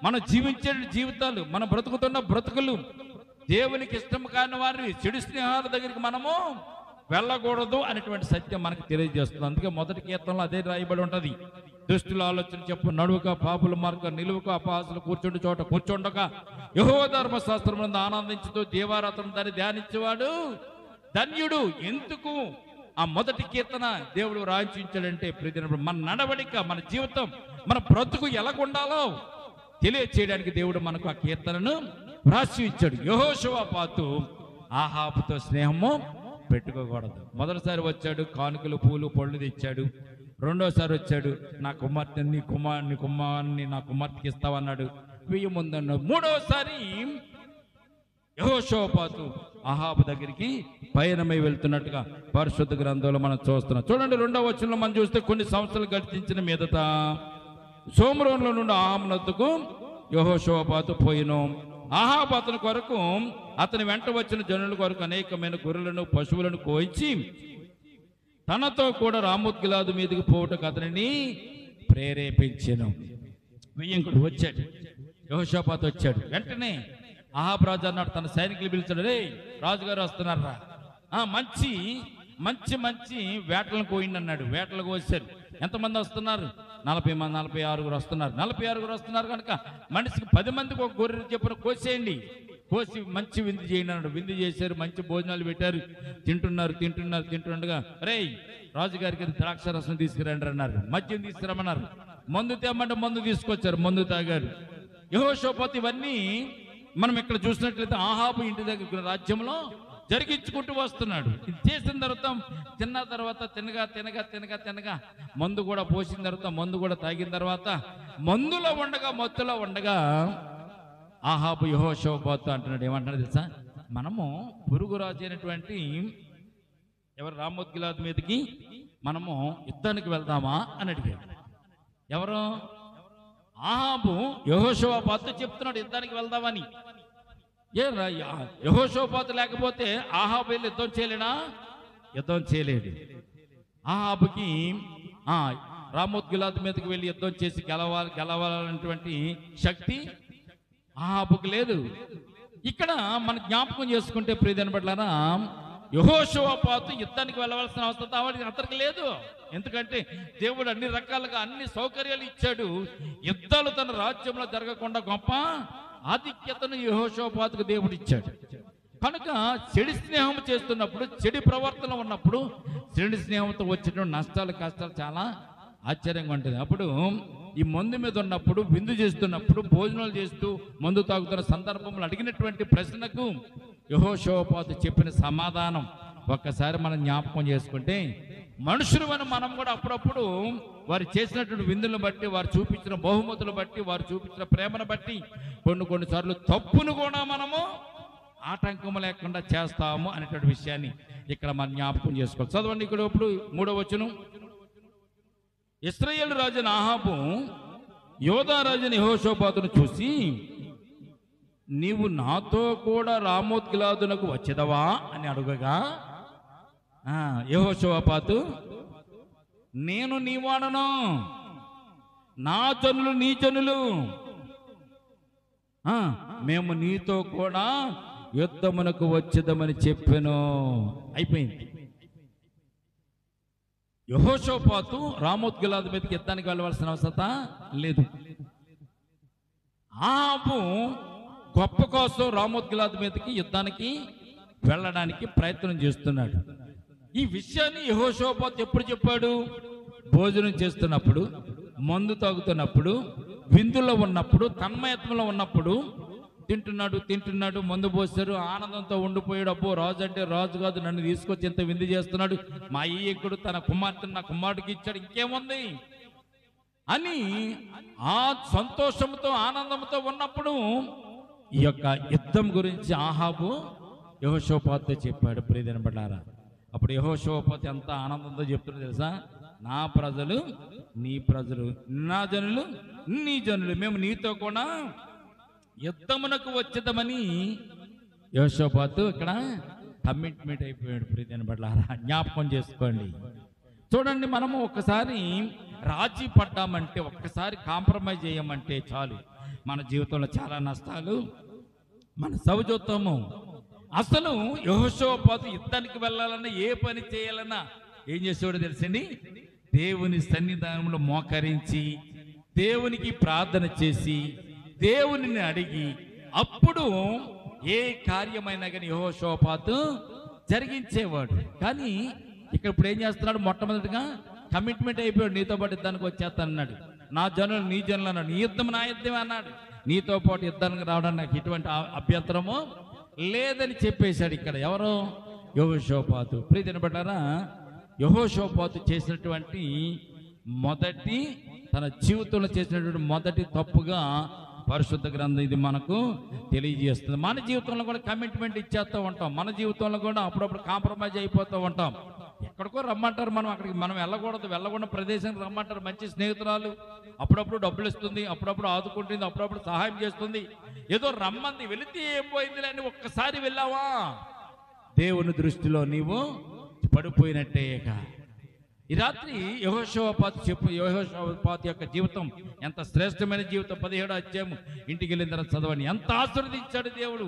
మనం జీవించే జీవితాలు, మనం బ్రతుకుతున్న బ్రతుకులు, దేవునికి ఇష్టం కాని వారి చెడు స్నేహాల దగ్గరికి మనము వెళ్ళకూడదు అనేటువంటి సత్యం మనకు తెలియజేస్తుంది. అందుకే మొదటి కీర్తనలో అదే రాయబడి ఉంటుంది. దుష్టుల ఆలోచన చెప్పు నడువుక, పాపుల మార్గం నిలువుక, అపహాసులు కూర్చుండి చోట కూర్చుండక, యెహోవా ధర్మశాస్త్రమునందు ఆనందించుతూ దీవారాత్రం దాన్ని ధ్యానించేవాడు ధన్యుడు. ఎందుకు ఆ మొదటి కీర్తన దేవుడు రాయించాడంటే, మన నడవడిక, మన జీవితం, మన బ్రతుకు ఎలాగుండాలో తెలియచేయడానికి దేవుడు మనకు ఆ కీర్తనను రాసి ఇచ్చాడు. యెహోషాపాతు ఆహాబుతో స్నేహము పెట్టుకోకూడదు. మొదటిసారి వచ్చాడు, కానుకలు పూలు పళ్ళు తెచ్చాడు. రెండోసారి వచ్చాడు, నా కుమార్తెని కుమార్ని నా కుమార్తెకి ఇస్తావన్నాడు, వెయ్యి ముందన్నాడు. మూడోసారి యెహోషాపాతు ఆహాబు దగ్గరికి పయనమై వెళ్తున్నట్టుగా పరిశుద్ధ గ్రంథంలో మనం చూస్తున్నాం. చూడండి, 2వ వచనంలో మనం చూస్తే, కొన్ని సంవత్సరాలు గడిచిన మీదట సోమరోన్లో నుండి ఆహాబునొద్దకు యెహోషాపాతు పోయిను. ఆహాబు అతని కొరకు అతని వెంట వచ్చిన జనుల కొరకు అనేకమైన గొర్రెలను పశువులను కోయించి తనతో కూడా రామోత్గిలాదు మీదకి పోవుటకు అతనిని ప్రేరేపించెను. వియ్యంకుడు వచ్చాడు, యెహోషాపాతు వచ్చాడు. వెంటనే ఆహాబు రాజు అన్నాడు, తన సైనికులు పిలిచాడు, రే రాజుగారు వస్తున్నారా, మంచి మంచి మంచి వేటలను కోయండి అన్నాడు. వేటలు కోసారు. ఎంతమంది వస్తున్నారు? 46 వస్తున్నారు. 46 వస్తున్నారు కనుక మనిషికి 10 మందికి ఒక గొర్రె చెప్పున కోసేయండి, కోసి మంచి విందు చేయండి అన్నాడు. విందు చేశారు, మంచి భోజనాలు పెట్టారు, తింటుండగా రే రాజుగారికి ద్రాక్ష రసం తీసుకురండి అన్నారు. మద్యం తీసుకురమ్మన్నారు. మందు తేమంటే మందు తీసుకొచ్చారు, మందు తాగారు. యెహోషాపాతు ఇవన్నీ మనం ఇక్కడ చూసినట్లయితే ఆహాబు ఇంటి దగ్గర రాజ్యంలో జరిగించుకుంటూ వస్తున్నాడు. ఇది చేసిన తర్వాత తినగా మందు కూడా పోసిన తర్వాత, మందు కూడా తాగిన తర్వాత, మత్తులో ఉండగా ఆహాబు యెహోషాపాతు అంటున్నాడు, ఏమంటున్నాడు తెలుసా? మనము పొరుగు రాజు అయినటువంటి ఎవరు రామోత్గిలాదు మీదకి మనము యుద్ధానికి వెళ్దామా అని అడిగాడు. ఎవరు? ఆహాబు యెహోషాపాతు చెప్తున్నాడు యుద్ధానికి వెళ్దామని. యెహోషాపాతు లేకపోతే ఆహాబు వెళ్ళి యుద్ధం చేయలేనా? యుద్ధం చేయలేడు. ఆహాబుకి రామోత్గిలాదు మీదకి వెళ్ళి యుద్ధం చేసి గెలవాలనేటువంటి శక్తి ఆహాబుకి లేదు. ఇక్కడ మన జ్ఞాపకం చేసుకుంటే ప్రియమైన బిడ్డలారా, యెహోషాపాతు యుద్ధానికి వెళ్ళవలసిన అవసరం అతనికి లేదు. ఎందుకంటే దేవుడు అన్ని రకాలుగా అన్ని సౌకర్యాలు ఇచ్చాడు. యుద్ధాలు తన రాజ్యంలో జరగకుండా గొప్ప ఆధిక్యతను యెహోషాపాతుకు దేవుడు ఇచ్చాడు. కనుక చెడు స్నేహం చేస్తున్నప్పుడు, చెడు ప్రవర్తన ఉన్నప్పుడు, చెడు స్నేహంతో వచ్చిన నష్టాలు కష్టాలు చాలా ఆశ్చర్యంగా ఉంటుంది. అప్పుడు ఈ మందు మీద ఉన్నప్పుడు, విందు చేస్తున్నప్పుడు, భోజనాలు చేస్తూ మందు తాగుతున్న సందర్భంలో అడిగినటువంటి ప్రశ్నకు యెహోషాపాతు చెప్పిన సమాధానం ఒక్కసారి మనం జ్ఞాపకం చేసుకుంటే, మనుషులు మనం కూడా అప్పుడప్పుడు వారు చేసినటువంటి విందులను బట్టి, వారు చూపించిన బహుమతులు బట్టి, వారు చూపించిన ప్రేమను బట్టి కొన్నిసార్లు తప్పును కూడా మనము ఆటంకం లేకుండా చేస్తాము అనేటువంటి విషయాన్ని ఇక్కడ మనం జ్ఞాపకం చేసుకోవాలి. చదవండి ఇక్కడ ఇప్పుడు 3వ వచనం. ఇశ్రాయేలు రాజుని ఆహాబు యోధా రాజుని యెహోషాపాతును చూసి, నీవు నాతో కూడా రామోత్గిలాదునకు వచ్చేదవా అని అడుగగా, యెహోషాపాతు, నేను నీ వాడను, నా జనులు నీ జనులు, మేము నీతో కూడా యుద్ధమునకు వచ్చేదమని చెప్పాను. అయిపోయింది. యెహోషాపాతు రామోత్గిలాదు మీదకి యుద్ధానికి వెళ్ళవలసిన అవసరం లేదు. ఆహాబు గొప్ప కోసం రామోత్గిలాదు మీదకి యుద్ధానికి వెళ్ళడానికి ప్రయత్నం చేస్తున్నాడు. ఈ విషయాన్ని యెహోషాపాతు ఎప్పుడు చెప్పాడు? భోజనం చేస్తున్నప్పుడు, మందు తాగుతున్నప్పుడు, విందులో ఉన్నప్పుడు, తన్మయత్వంలో ఉన్నప్పుడు. తింటున్నాడు, మందు పోసారు, ఆనందంతో ఉండిపోయాడు. అబ్బో రాజు అంటే రాజు కాదు, నన్ను తీసుకొచ్చి ఎంత విందు చేస్తున్నాడు, మా అయ్యకుడు తన కుమార్తెను నా కుమారుడికి ఇచ్చాడు, ఇంకేముంది అని ఆ సంతోషంతో ఆనందంతో ఉన్నప్పుడు ఈ యొక్క యుద్ధం గురించి ఆహాబు యెహోషాపాతుతో చెప్పాడు. ప్రియమైన బిడ్డలారా, అప్పుడు యెహోషాపాతు ఎంత ఆనందంతో చెప్తున్నాడు తెలుసా? నా ప్రజలు నీ ప్రజలు, నా జనులు నీ జనులు, మేము నీతో కూడా యుద్ధమునకు వచ్చేద్దామని యెహోషాపాతు ఇక్కడ కమిట్మెంట్ అయిపోయాడు. ప్రీతిని బట్ల జ్ఞాపకం చేసుకోండి. చూడండి, మనము ఒక్కసారి రాజీ పడ్డామంటే, ఒక్కసారి కాంప్రమైజ్ చేయమంటే చాలు, మన జీవితంలో చాలా నష్టాలు మన సౌజోత్వము. అసలు యెహోషాపాతు యుద్ధానికి వెళ్ళాలన్నా, ఏ పని చేయాలన్నా ఏం చేసేవాడో తెలుసండి? దేవుని సన్నిధానంలో మోకరించి, దేవునికి ప్రార్థన చేసి, దేవునిని అడిగి, అప్పుడు ఏ కార్యమైనా కానీ యెహోషాపాతు జరిగించేవాడు. కానీ ఇక్కడ ఇప్పుడు ఏం చేస్తున్నాడు? మొట్టమొదటిగా కమిట్మెంట్ అయిపోయాడు. నీతో పాటు యుద్ధానికి వచ్చేస్తాను అన్నాడు. నా జనులు నీ జనులు అన్నాడు. నీ యుద్ధం నా యుద్ధమే అన్నాడు. నీతో పాటు యుద్ధానికి రావడానికి నాకు ఎటువంటి అభ్యంతరము లేదని చెప్పేశాడు. ఇక్కడ ఎవరు? యెహోషాపాతు. ప్రీతిని బట్టారా, యెహోషాపాతు చేసినటువంటి మొదటి, తన జీవితంలో చేసినటువంటి మొదటి తప్పుగా పరిశుద్ధ గ్రంథం ఇది మనకు తెలియజేస్తుంది. మన జీవితంలో కూడా కమిట్మెంట్ ఇచ్చేస్తూ ఉంటాం. మన జీవితంలో కూడా అప్పుడప్పుడు కాంప్రమైజ్ అయిపోతూ ఉంటాం. ఎక్కడికో రమ్మంటారు, మనం అక్కడికి మనం వెళ్ళకూడదు, వెళ్ళకుండా ప్రదేశానికి రమ్మంటారు. మంచి స్నేహితురాలు అప్పుడప్పుడు డబ్బులు ఇస్తుంది, అప్పుడప్పుడు ఆదుకుంటుంది, అప్పుడప్పుడు సహాయం చేస్తుంది. ఏదో రమ్మంది, వెళితే ఏం పోయింది అని ఒక్కసారి వెళ్ళావా, దేవుని దృష్టిలో నీవు పడిపోయినట్టే. ఈ రాత్రి యెహోషాపాతు యొక్క జీవితం ఎంత శ్రేష్టమైన జీవితం. 17వ అధ్యాయం ఇంటికి వెళ్ళిన తర్వాత చదవండి. ఎంత ఆశీర్వదించాడు దేవుడు,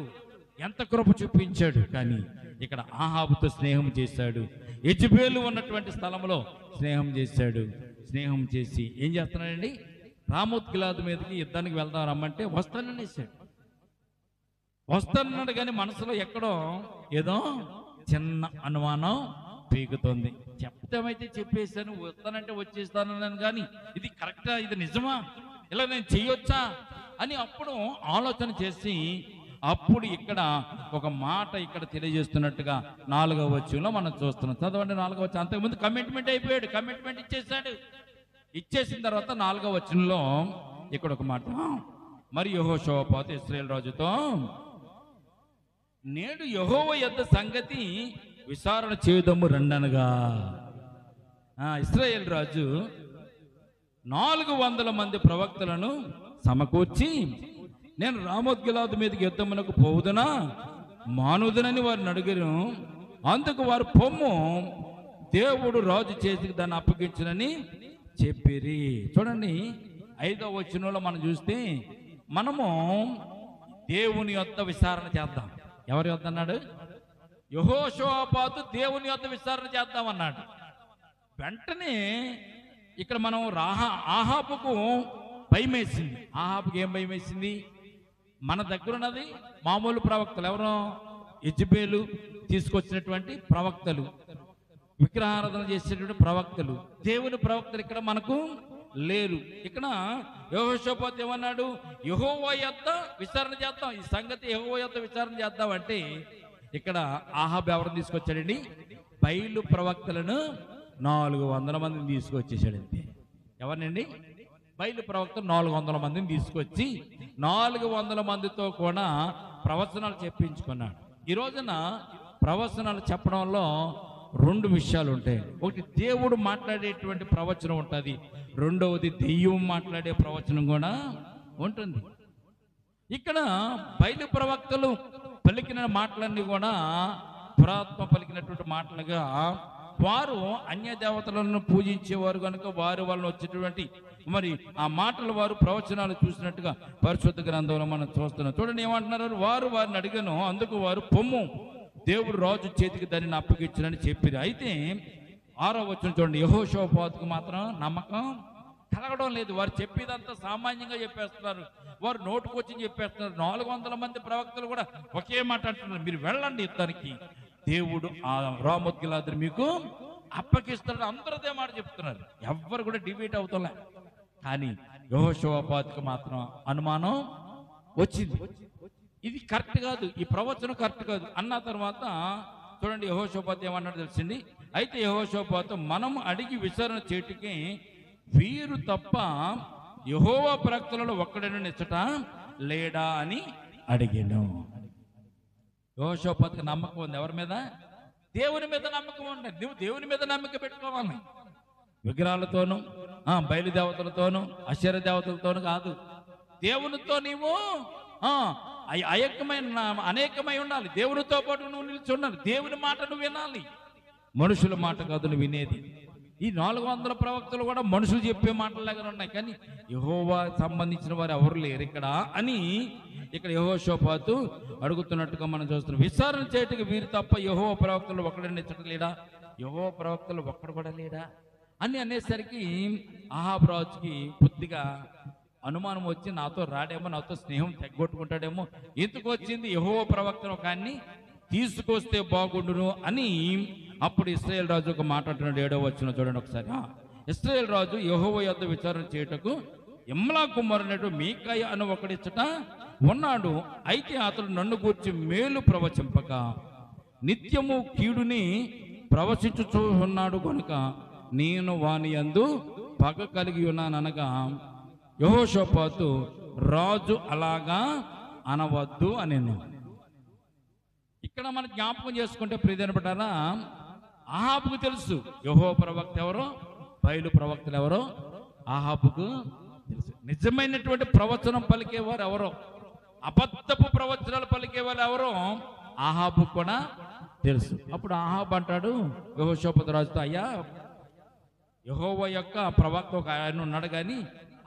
ఎంత కృప చూపించాడు. కానీ ఇక్కడ ఆహాబుతో స్నేహం చేశాడు. యెజెబెలు ఉన్నటువంటి స్థలంలో స్నేహం చేశాడు. స్నేహం చేసి ఏం చేస్తున్నాడండి? రామోత్ గిలాదు మీదకి యుద్ధానికి వెళ్దాం రమ్మంటే వస్తాననేసాడు. వస్తానన్నాడు, కానీ మనసులో ఎక్కడో ఏదో చిన్న అనుమానం పీకుతోంది. చెప్తామైతే చెప్పేశాను, వస్తానంటే వచ్చేస్తానన్నాను, కానీ ఇది కరెక్టా, ఇది నిజమా, ఇలా నేను చెయ్యొచ్చా అని అప్పుడు ఆలోచన చేసి, అప్పుడు ఇక్కడ ఒక మాట ఇక్కడ తెలియజేస్తున్నట్టుగా 4వ వచనంలో మనం చూస్తున్నాం. చదవండి 4వ వచనం. అంతకుముందు కమిట్మెంట్ అయిపోయాడు, కమిట్మెంట్ ఇచ్చేసాడు. ఇచ్చేసిన తర్వాత 4వ వచనంలో ఇక్కడ ఒక మాట, మరి యెహోషాపాతు ఇశ్రాయేలు రాజుతో, నేడు యెహోవా యొద్ద సంగతి విచారణ చేయుదము రండనగా. ఇశ్రాయేలు రాజు 400 మంది ప్రవక్తలను సమకూర్చి, నేను రామోత్ గిలాదు మీదకి యుద్ధమునకు పోవుదునా మానుదునని వారిని అడిగాను. అందుకు వారు, పొమ్ము, దేవుడు రాజు చేతికి దాన్ని అప్పగించునని చెప్పిరి. చూడండి 5వ వచనంలో మనం చూస్తే, మనము దేవుని యొద్ద విచారణ చేద్దాం. ఎవరి యొద్ద అన్నాడు? యెహోషాపాతు దేవుని యొద్ద విచారణ చేద్దామన్నాడు. వెంటనే ఇక్కడ మనం ఆహాబుకు భయమేసింది. ఆహాబుకి ఏం భయమేసింది? మన దగ్గర ఉన్నది మామూలు ప్రవక్తలు. ఎవరో? యెజెబెలు తీసుకొచ్చినటువంటి ప్రవక్తలు, విగ్రహారాధన చేసేటువంటి ప్రవక్తలు. దేవుని ప్రవక్తలు ఇక్కడ మనకు లేరు. ఇక్కడ యెహోషాపాతు ఏమన్నాడు? యెహోవా యొద్ద విచారణ చేద్దాం, ఈ సంగతి యెహోవా యొద్ద విచారణ చేద్దాం అంటే, ఇక్కడ ఆహాబు ఎవరిని తీసుకొచ్చాడండి? బయలు ప్రవక్తలను 400 మందిని తీసుకొచ్చేసాడు. అంతే. ఎవరినండి? బయలు ప్రవక్తలు 400 మందిని తీసుకొచ్చి 400 మందితో కూడా ప్రవచనాలు చెప్పించుకున్నాడు. ఈ రోజున ప్రవచనాలు చెప్పడంలో 2 విషయాలు ఉంటాయి. ఒకటి దేవుడు మాట్లాడేటువంటి ప్రవచనం ఉంటుంది, రెండవది దెయ్యం మాట్లాడే ప్రవచనం కూడా ఉంటుంది. ఇక్కడ బయలు ప్రవక్తలు పలికిన మాటలన్నీ కూడా పురాత్మ పలికినటువంటి మాటలుగా, వారు అన్య దేవతలను పూజించేవారు కనుక వారు వాళ్ళని వచ్చేటువంటి మరి ఆ మాటలు వారు ప్రవచనాలు చూసినట్టుగా పరిశుద్ధ గ్రంథంలో మనం చూస్తున్నాం. చూడండి ఏమంటున్నారు? వారు వారిని అడిగాను, అందుకు వారు, పొమ్ము, దేవుడు రాజు చేతికి దానిని అప్పగించునని చెప్పారు. అయితే 6వ వచనం చూడండి, యెహోషాపాతుకు మాత్రం నమ్మకం కలగడం లేదు. వారు చెప్పేదంతా సామాన్యంగా చెప్పేస్తున్నారు, వారు నోటుకొచ్చి చెప్పేస్తున్నారు. 400 మంది ప్రవక్తలు కూడా ఒకే మాట అంటున్నారు, మీరు వెళ్ళండి యుద్ధానికి, దేవుడు ఆ రామోత్ గిలాదుని మీకు అప్పగిస్తాడు. అందరూ అదే మాట చెప్తున్నారు, ఎవ్వరు కూడా డిబేట్ అవుతలే. కానీ యెహోషాపాతుకు మాత్రం అనుమానం వచ్చింది, ఇది కరెక్ట్ కాదు, ఈ ప్రవచనం కరెక్ట్ కాదు అన్న తర్వాత చూడండి యెహోషాపాతు ఏమన్నాడు తెలిసింది. అయితే యెహోషాపాతు, మనం అడిగి విచారణ చేటికి వీరు తప్ప యెహోవా ప్రవక్తలలో ఒక్కడైనా నిచ్చట లేడా అని అడిగాను. యెహోషాపాతుకు నమ్మకం ఉంది. ఎవరి మీద? దేవుని మీద నమ్మకం ఉంది. నువ్వు దేవుని మీద నమ్మకం పెట్టుకోవాలి. విగ్రహాలతోనూ బయలుదేవతలతోనూ అశరీర దేవతలతోనూ కాదు. దేవునితో నీవు అనేకమై ఉండాలి. దేవునితో పాటు నువ్వు నిలిచి ఉండాలి. దేవుని మాట నువ్వు వినాలి, మనుషుల మాట కాదు నువ్వు వినేది. ఈ 400 ప్రవక్తలు కూడా మనుషులు చెప్పే మాటలాగా ఉన్నాయి, కానీ యెహోవా సంబంధించిన వారు ఎవరు లేరు ఇక్కడ అని ఇక్కడ యెహోషాపాతు అడుగుతున్నట్టుగా మనం చూస్తున్నాం. విచారణ చేయటకు వీరు తప్ప యెహోవా ప్రవక్తలు ఒక్కడనే లేడా, యెహోవా ప్రవక్తలు ఒక్కడు కూడా లేడా అని అనేసరికి అహాబు రాజుకి కొద్దిగా అనుమానం వచ్చి, నాతో రాడేమో, నాతో స్నేహం తగ్గొట్టుకుంటాడేమో, ఎందుకు వచ్చింది యెహోవా ప్రవక్తను కానీ తీసుకొస్తే బాగుండును అని అప్పుడు ఇశ్రాయేలు రాజు ఒక మాట్లాడుతున్నాడు. 7వ వచనం చూడండి ఒకసారి. ఇశ్రాయేలు రాజు యెహోవా యొద్ద విచారణ చేయుటకు ఇమ్లా కుమారుడు మీకాయ అని ఒకడిచ్చట ఉన్నాడు. అయితే అతడు నన్ను గూర్చి మేలు ప్రవచింపక నిత్యము కీడుని ప్రవచించుచూ ఉన్నాడు కనుక నేను వాని యందు పగ కలిగి ఉన్నాననగా యెహోషాపాతు రాజు అలాగా అనవద్దు అనేను. ఇక్కడ మనం జ్ఞాపకం చేసుకుంటే ప్రియమైన బిడ్డలారా, అహాబుకు తెలుసు యెహోవా ప్రవక్త ఎవరో, బయలు ప్రవక్తలు ఎవరో అహాబుకు తెలుసు. నిజమైనటువంటి ప్రవచనం పలికేవారు ఎవరో, అబద్ధపు ప్రవచనాలు పలికేవారు ఎవరో అహాబు కూడా తెలుసు. అప్పుడు అహాబు అంటాడు యెహోషాపాతు రాజుతో, అయ్యా యెహోవా యొక్క ప్రవక్త ఒక ఆయన ఉన్నాడు, కానీ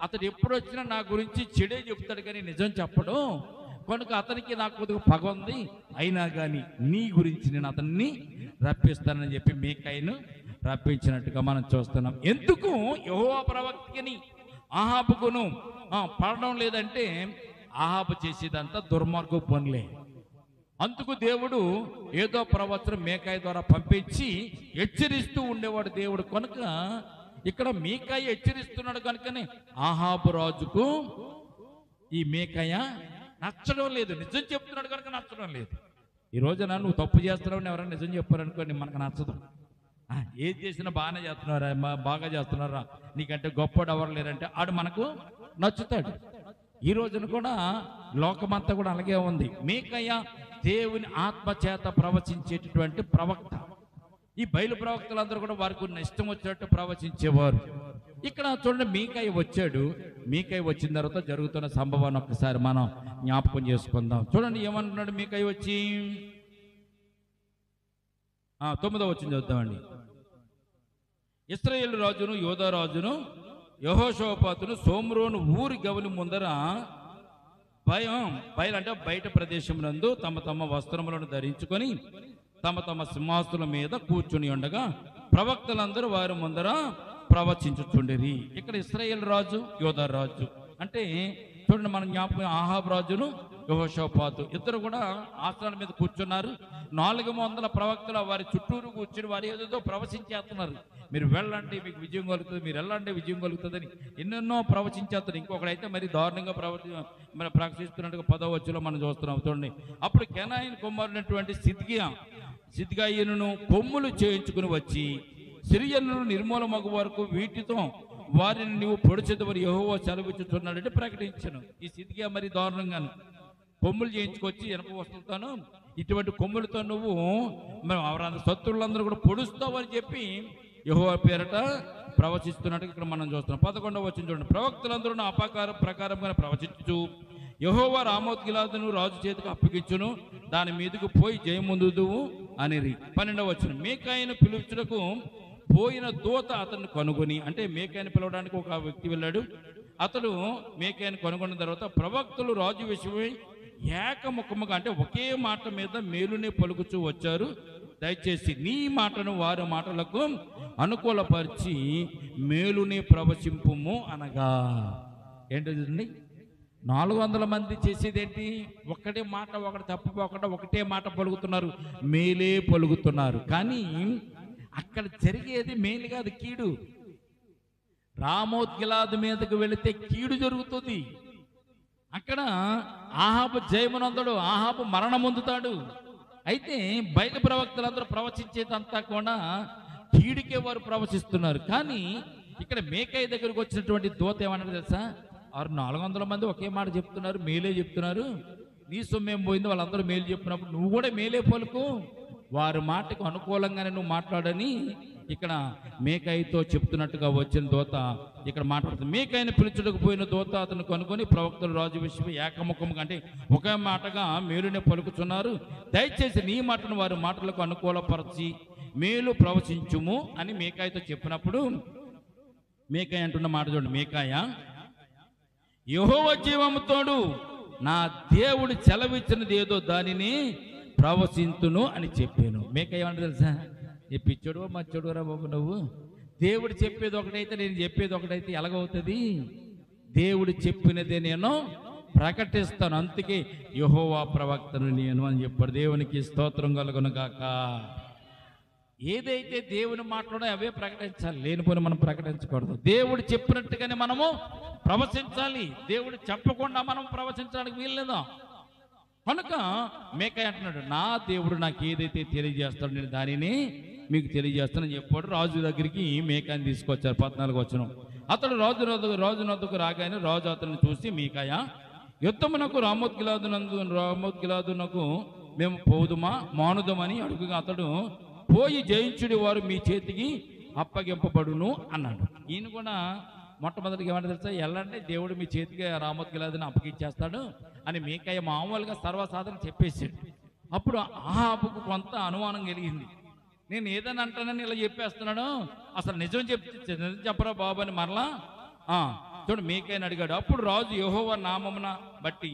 అతడు ఎప్పుడు వచ్చినా నా గురించి చెడే చెప్తాడు కానీ నిజం చెప్పడు, కనుక అతనికి నాకు కొద్దిగా పగ ఉంది, అయినా కానీ నీ గురించి నేను అతన్ని రప్పిస్తానని చెప్పి మీకాయను రప్పించినట్టుగా మనం చూస్తున్నాం. ఎందుకు యెహోవా ప్రవక్తని అహాబుకును పడడం లేదంటే అహాబు చేసేదంతా దుర్మార్గ పనులే. అందుకు దేవుడు ఏదో ప్రవచనం మీకాయ ద్వారా పంపించి హెచ్చరిస్తూ ఉండేవాడు దేవుడు. కనుక ఇక్కడ మీకాయ హెచ్చరిస్తున్నాడు కనుకనే అహాబు రాజుకు ఈ మీకాయ నచ్చడం లేదు. నిజం చెప్తున్నాడు కనుక నచ్చడం లేదు. ఈ రోజున నువ్వు తప్పు చేస్తున్నావు ఎవరైనా నిజం చెప్పారనుకోండి, మనకు నచ్చదు. ఏది చేసినా బాగానే చేస్తున్నారా, బాగా చేస్తున్నారా, నీకంటే గొప్పడు ఎవరు లేరంటే ఆడు మనకు నచ్చుతాడు. ఈ రోజున కూడా లోకమంతా కూడా అలాగే ఉంది. మీకాయ దేవుని ఆత్మచేత ప్రవచించేటటువంటి ప్రవక్త. ఈ బయలు ప్రవక్తలందరూ కూడా వారికి ఉన్న ఇష్టం వచ్చినట్టు ప్రవచించేవారు. ఇక్కడ చూడండి, మీకాయ వచ్చాడు. మీకాయ వచ్చిన తర్వాత జరుగుతున్న సంభవాన్ని ఒక్కసారి మనం జ్ఞాపకం చేసుకుందాం. చూడండి ఏమంటున్నాడు మీకాయ వచ్చి. 9వ వచనం చదువుతామండి. ఇశ్రాయేలు రాజును యోధా రాజును యెహోషాపాతును సోమ్రోను ఊరి గవని ముందర బయలంటే బయట ప్రదేశం నందు తమ తమ వస్త్రములను ధరించుకొని తమ తమ సింహాసనం మీద కూర్చుని ఉండగా ప్రవక్తలందరూ వారి ముందర ప్రవచించుచుండిరి. ఇక్కడ ఇశ్రాయేలు రాజు యోధా రాజు అంటే చూడండి, మన జ్ఞాపకం అహాబు రాజును యెహోషాపాతు ఇద్దరు కూడా ఆసనాల మీద కూర్చున్నారు. 400 ప్రవక్తలు వారి చుట్టూరు కూర్చుని వారి ఏదో ప్రవచించేస్తున్నారు. మీరు వెళ్ళండి మీకు విజయం కలుగుతుంది, మీరు వెళ్ళండి విజయం కలుగుతుందని ఎన్నెన్నో ప్రవచించేస్తారు. ఇంకొకడైతే మరి దారుణంగా ప్రకటిస్తున్నట్టుగా 10వ వచనంలో మనం చూస్తున్నాం. చూడండి, అప్పుడు కెనాయిన్ కుమారునటువంటి సిద్కియాను కొమ్ములు చేయించుకుని వచ్చి సిరియనులు నిర్మూలమగు వరకు వీటితో వారిని నువ్వు పొడిచెదవని యెహోవా సెలవిచ్చుచున్నాడంటే ప్రకటించను. ఈ సిద్కియా మరి దారుణంగాను కొమ్ములు చేయించుకొచ్చి ఇనప వస్తువుతాను ఇటువంటి కొమ్ములతో నువ్వు ఎవరందరూ శత్రువులందరూ కూడా పొడుస్తావని చెప్పి యెహోవా పేరట ప్రవచిస్తున్నట్టు ఇక్కడ మనం చూస్తున్నాం. 11వ వచనం చూడండి. ప్రవక్తలందరూ అపకారం ప్రకారంగా ప్రవచించు యెహోవా రామోత్ గిలాదును రాజు చేతికి అప్పగించును, దాని మీదకు పోయి జయముందుదువు అనిరి. 12వ వచనం. మీకాయను పిలుచుటకు పోయిన దూత అతన్ని కనుగొని, అంటే మీకాయను పిలవడానికి ఒక వ్యక్తి వెళ్ళాడు. అతడు మీకాయను కనుగొన్న తర్వాత ప్రవక్తలు రాజు విషయమై ఏకముఖముగా అంటే ఒకే మాట మీద మేలునే పలుకుచూ వచ్చారు. దయచేసి నీ మాటను వారి మాటలకు అనుకూలపరిచి మేలునే ప్రవచింపుము అనగా. ఏంటండి 400 మంది చేసేదేంటి? ఒక్కటే మాట, ఒకటి తప్పుకోకుండా ఒకటే మాట పలుకుతున్నారు, మేలే పలుకుతున్నారు. కానీ అక్కడ జరిగేది మేలు కాదు, కీడు. రామోత్ గిలాదు మీదకు వెళితే కీడు జరుగుతుంది. అక్కడ అహాబు జయమునందుడు, అహాబు మరణం పొందుతాడు. అయితే బయట ప్రవక్తలందరూ ప్రవచించేదంతా కూడా కీడికే వారు ప్రవచిస్తున్నారు. కానీ ఇక్కడ మీకాయ దగ్గరకు వచ్చినటువంటి దూత ఏమన్నారు తెలుసా? 400 మంది ఒకే మాట చెప్తున్నారు, మేలే చెప్తున్నారు. నీ సొమ్మేం పోయింది, వాళ్ళందరూ మేలు చెప్పినప్పుడు నువ్వు కూడా మేలే పలుకు, వారి మాటకు అనుకూలంగానే నువ్వు మాట్లాడని ఇక్కడ మేకాయితో చెప్తున్నట్టుగా వచ్చిన దూత ఇక్కడ మాట్లాడుతుంది. మేకాయిని పిలుచుటకు పోయిన దూత అతను కనుకొని ప్రవక్తలు రాజు విషయం ఏకముఖముగా అంటే ఒకే మాటగా మేలునే పలుకుతున్నారు. దయచేసి నీ మాటను వారి మాటలకు అనుకూలపరచి మేలు ప్రవచించుము అని మేకాయితో చెప్పినప్పుడు మేకాయ అంటున్న మాట చూడండి. మేకాయ, యెహోవా జీవముతోడు నా దేవుడు సెలవిచ్చినది ఏదో దానిని ప్రవచింతును అని చెప్పాను. మేకాయ ఏమంటే తెలుసా, ఏ పిచ్చోడు మచ్చోడురా బాబు, నువ్వు దేవుడు చెప్పేది ఒకటైతే నేను చెప్పేది ఒకటైతే ఎలాగవుతుంది? దేవుడు చెప్పినదే నేను ప్రకటిస్తాను, అందుకే యెహోవా ప్రవక్తను నేను అని చెప్పాడు. దేవునికి స్తోత్రం కలుగును గాక. ఏదైతే దేవుని మాట్లాడో అవే ప్రకటించాలి, లేనిపోని మనం ప్రకటించకూడదు. దేవుడు చెప్పినట్టుగానే మనము ప్రవచించాలి. దేవుడు చెప్పకుండా మనం ప్రవచించడానికి వీల్లేదా? కనుక మేకాయ అంటున్నాడు, నా దేవుడు నాకు ఏదైతే తెలియజేస్తాడో నేను దానిని మీకు తెలియజేస్తానని చెప్పాడు. రాజు దగ్గరికి మేకాయని తీసుకొచ్చారు. 14వ వచనం. అతడు రాజు నొద్దకు రాగానే రాజు అతన్ని చూసి, మీకాయ, యుద్ధమునకు రామోత్గిలాదునకు మేము పోదుమా మానుదమని అడుగుగా అతడు, పోయి జయించుడి వారు మీ చేతికి అప్పగింపబడును అన్నాడు. ఈయన కూడా మొట్టమొదటిగా ఏమంటే తెలుసా, ఎల్లంటే దేవుడు మీ చేతికి రామోత్గిలాదుని అప్పగించేస్తాడు అని మీకాయ మామూలుగా సర్వసాధారణ చెప్పేసాడు. అప్పుడు ఆహాబుకు కొంత అనుమానం కలిగింది. నేను ఏదైనా అంటానని ఇలా చెప్పేస్తున్నాడు, అసలు నిజం చెప్పరా బాబు అని మరలా చూడు మీకాయని అడిగాడు. అప్పుడు రాజు, యెహోవా నామమున బట్టి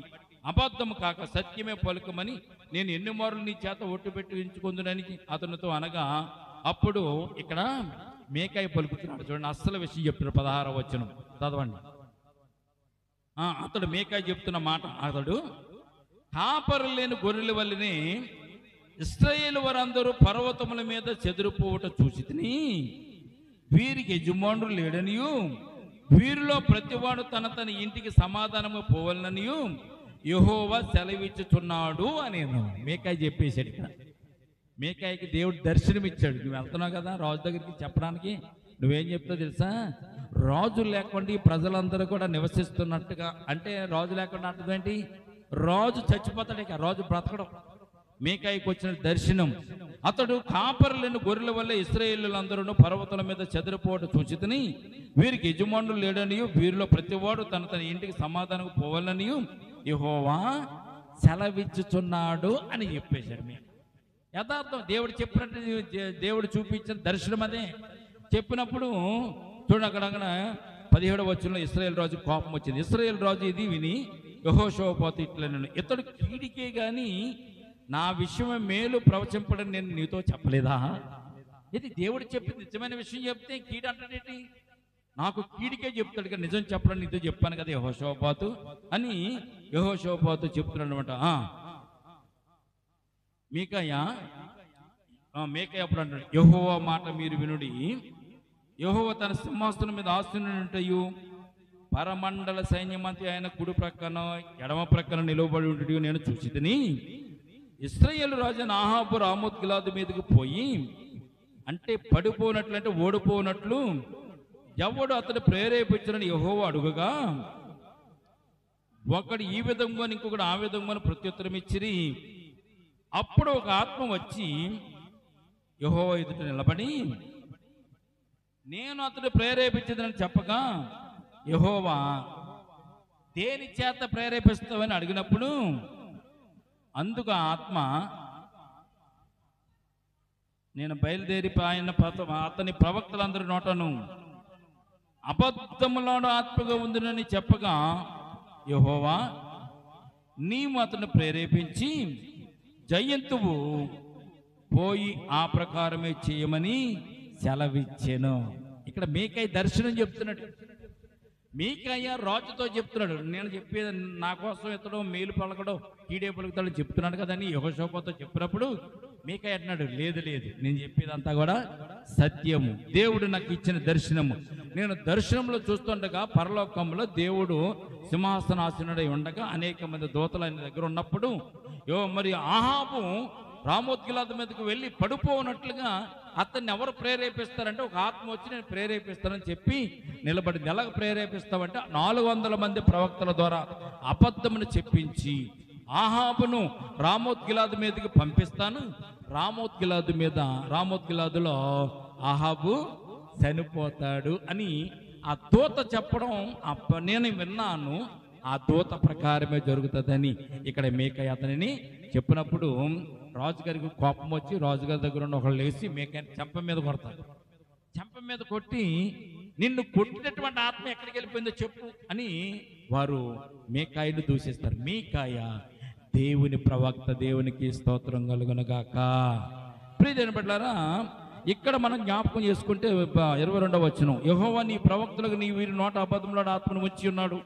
అబద్ధము కాక సత్యమే పలుకమని నేను ఎన్ని మారులు నీ చేత ఒట్టు పెట్టి ఉంచుకుందునని అతనితో అనగా, అప్పుడు ఇక్కడ మేకాయ పలుకుతున్నాడు. చూడండి, అస్సలు విషయం చెప్తున్నాడు. 16వ వచనం చదవండి. అతడు మేకాయ చెప్తున్న మాట, అతడు, కాపరు లేని గొర్రెల వల్లనే ఇశ్రాయేలు వారందరూ పర్వతముల మీద చెదిరిపోవట చూసి తిని, వీరికి యజమానుడు లేడనియు వీరిలో ప్రతివాడు తన ఇంటికి సమాధానము పోవాలనియు యెహోవా సెలవిచ్చుచున్నాడు అని మేకాయ చెప్పేశాడు. ఇక్కడ మేకాయకి దేవుడు దర్శనమిచ్చాడు. నువ్వు వెళ్తున్నావు కదా రాజు దగ్గరికి చెప్పడానికి, నువ్వేం చెప్తావు తెలుసా? రాజు లేకుండా ఈ ప్రజలందరూ కూడా నివసిస్తున్నట్టుగా, అంటే రాజు లేకుండా అంటదేంటి, రాజు చచ్చిపోతాడు, ఇక రాజు బ్రతకడం. మేకాయకు వచ్చిన దర్శనం, అతడు కాపరు లేని గొర్రెల వల్ల ఇశ్రాయేలులందరూ పర్వతాల మీద చెదిరిపోవడం చూచితిని, వీరికి యజమానులు లేడనియు వీరిలో ప్రతివాడు తన ఇంటికి సమాధానం పోవాలనియు యెహోవా సెలవిచ్చుచున్నాడు అని చెప్పేశాడు. మేము యథార్థం దేవుడు చెప్పినట్టు దేవుడు చూపించిన దర్శనం అదే. చెప్పినప్పుడు చూడండి, అక్కడ 17వ వచనంలో ఇశ్రాయేలు రాజు కోపం వచ్చింది. ఇశ్రాయేలు రాజు ఇది విని యెహోషాపాతు ఇట్లనెను, ఇతడు కీడికే గాని నా విషయమే మేలు ప్రవచింపడం నేను నీతో చెప్పలేదా? ఇది దేవుడు చెప్పింది నిజమైన విషయం చెప్తే కీడు అంటాడేంటి? నాకు కీడికే చెప్తాడు కదా, నిజం చెప్పడం నీతో చెప్పాను కదా యెహోషాపాతు అని యెహోషాపాతు చెప్తున్నాడు అనమాట. మేకాయ అప్పుడు అంటాడు, యెహోవా మాట మీరు వినుడి, యెహోవా తన సింహాసనం మీద ఆసీనుంటయు పరమండల సైన్యమంతి ఆయన కుడి ప్రక్కన ఎడమ ప్రక్కన నిలవబడి ఉంటూ నేను చూసితిని. ఇశ్రాయేలు రాజు ఆహాబు రామోత్గిలాదు మీదకి పోయి, అంటే పడిపోనట్లు, అంటే ఓడిపోనట్లు ఎవడు అతడు ప్రేరేపించడని యెహోవా అడుగగా, ఒకడు ఈ విధంగా ఇంకొకడు ఆ విధంగా ప్రత్యుత్తరం ఇచ్చిరి. అప్పుడు ఒక ఆత్మ వచ్చి యెహోవా ఎదుట నిలబడి, నేను అతడు ప్రేరేపించదని చెప్పగా, యెహోవా దేని చేత ప్రేరేపిస్తావని అడిగినప్పుడు అందుకు ఆత్మ, నేను బయలుదేరి అతని ప్రవక్తలందరి నోటను అబద్ధములోను ఆత్మగా ఉందినని చెప్పగా, యెహోవా నీవు అతను ప్రేరేపించి జయంతువు పోయి ఆ ప్రకారమే చేయమని సెలవిచ్చాను. ఇక్కడ మీకాయ దర్శనం చెప్తున్నాడు. మీకాయ రాజుతో చెప్తున్నాడు, నేను చెప్పేది నా కోసం ఎత్తడం మేలు పలకడం కీడే పలుకుతాడు చెప్తున్నాడు కదా అని యెహోషాపాతుతో చెప్పినప్పుడు మీకాయ అంటున్నాడు, లేదు లేదు, నేను చెప్పేదంతా కూడా సత్యము, దేవుడు నాకు ఇచ్చిన దర్శనము. నేను దర్శనంలో చూస్తుండగా పరలోకంలో దేవుడు సింహాసనాసనుడై ఉండగా అనేక మంది దూతలు ఆయన దగ్గర ఉన్నప్పుడు మరి ఆహాబు రామోత్గిలాదు మీదకి వెళ్ళి పడిపోనట్లుగా అతన్ని ఎవరు ప్రేరేపిస్తారంటే ఒక ఆత్మ వచ్చి నేను ప్రేరేపిస్తానని చెప్పి నిలబడింది. ఎలాగ ప్రేరేపిస్తామంటే 400 మంది ప్రవక్తల ద్వారా అబద్ధమును చెప్పించి ఆహాబును రామోత్గిలాదు మీదకి పంపిస్తాను, రామోత్ గిలాదులో అహాబు చనిపోతాడు అని ఆ దూత చెప్పడం నేను విన్నాను. ఆ దూత ప్రకారమే జరుగుతుందని ఇక్కడ మీకాయ అతనిని చెప్పినప్పుడు రాజుగారికి కోపం వచ్చి రాజుగారి దగ్గర ఉన్న ఒకళ్ళు లేచి మీకాయని చెంప మీద కొడతారు. చెంప మీద కొట్టి నిన్ను కొట్టినటువంటి ఆత్మ ఎక్కడికి వెళ్ళిపోయిందో చెప్పు అని వారు మీకాయను దూషిస్తారు. మీకాయ దేవుని ప్రవక్త, దేవునికి స్తోత్రం కలుగునుగాక. ప్రియమైన బిడ్డలారా, ఇక్కడ మనం జ్ఞాపకం చేసుకుంటే 22వ వచనం, యెహోవా నీ ప్రవక్తలకు నీ వీరి నోట అబద్ధములాడు ఆత్మను ఉంచి ఉన్నాడు,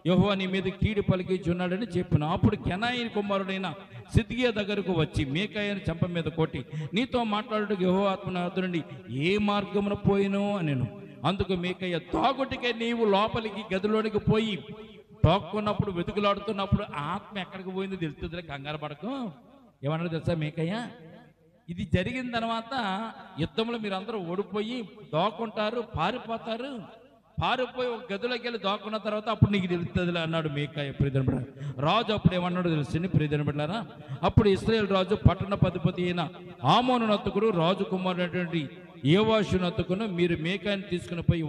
యెహోవా నీ మీద కీడు పలికించి ఉన్నాడని చెప్పిన. అప్పుడు కెనాయి కుమారుడైన సిద్కియా దగ్గరకు వచ్చి మీకాయను చెంప మీద కొట్టి, నీతో మాట్లాడుటకు యెహోవా ఆత్మ నా వద్ద నుండి ఏ మార్గమున పోయినో అనెను. అందుకు మీకాయ, తాగుటికే నీవు లోపలికి గదిలోనికి పోయి తోక్కున్నప్పుడు వెతుకులాడుతున్నప్పుడు ఆత్మ ఎక్కడికి పోయిందో తెలుస్తుంది, కంగారు పడకు. ఏమన్నాడు తెలుసా మీకాయ? ఇది జరిగిన తర్వాత యుద్ధంలో మీరందరూ ఓడిపోయి దోకుంటారు, పారిపోయి ఒక గదిలోకి వెళ్ళి దోకున్న తర్వాత అప్పుడు నీకు తెలుస్తుంది అన్నాడు మీకాయ. ప్రియమైన బిడ్డ, రాజు అప్పుడు ఏమన్నాడు తెలిసింది ప్రియమైన బిడ్డలారా? అప్పుడు ఇశ్రాయేలు రాజు పట్టణాధిపతి అయిన ఆమోను నత్తుకుడు రాజు కుమారుడైనటువంటి యోవాషు నత్తుకును మీరు మీకాయని తీసుకుని పోయి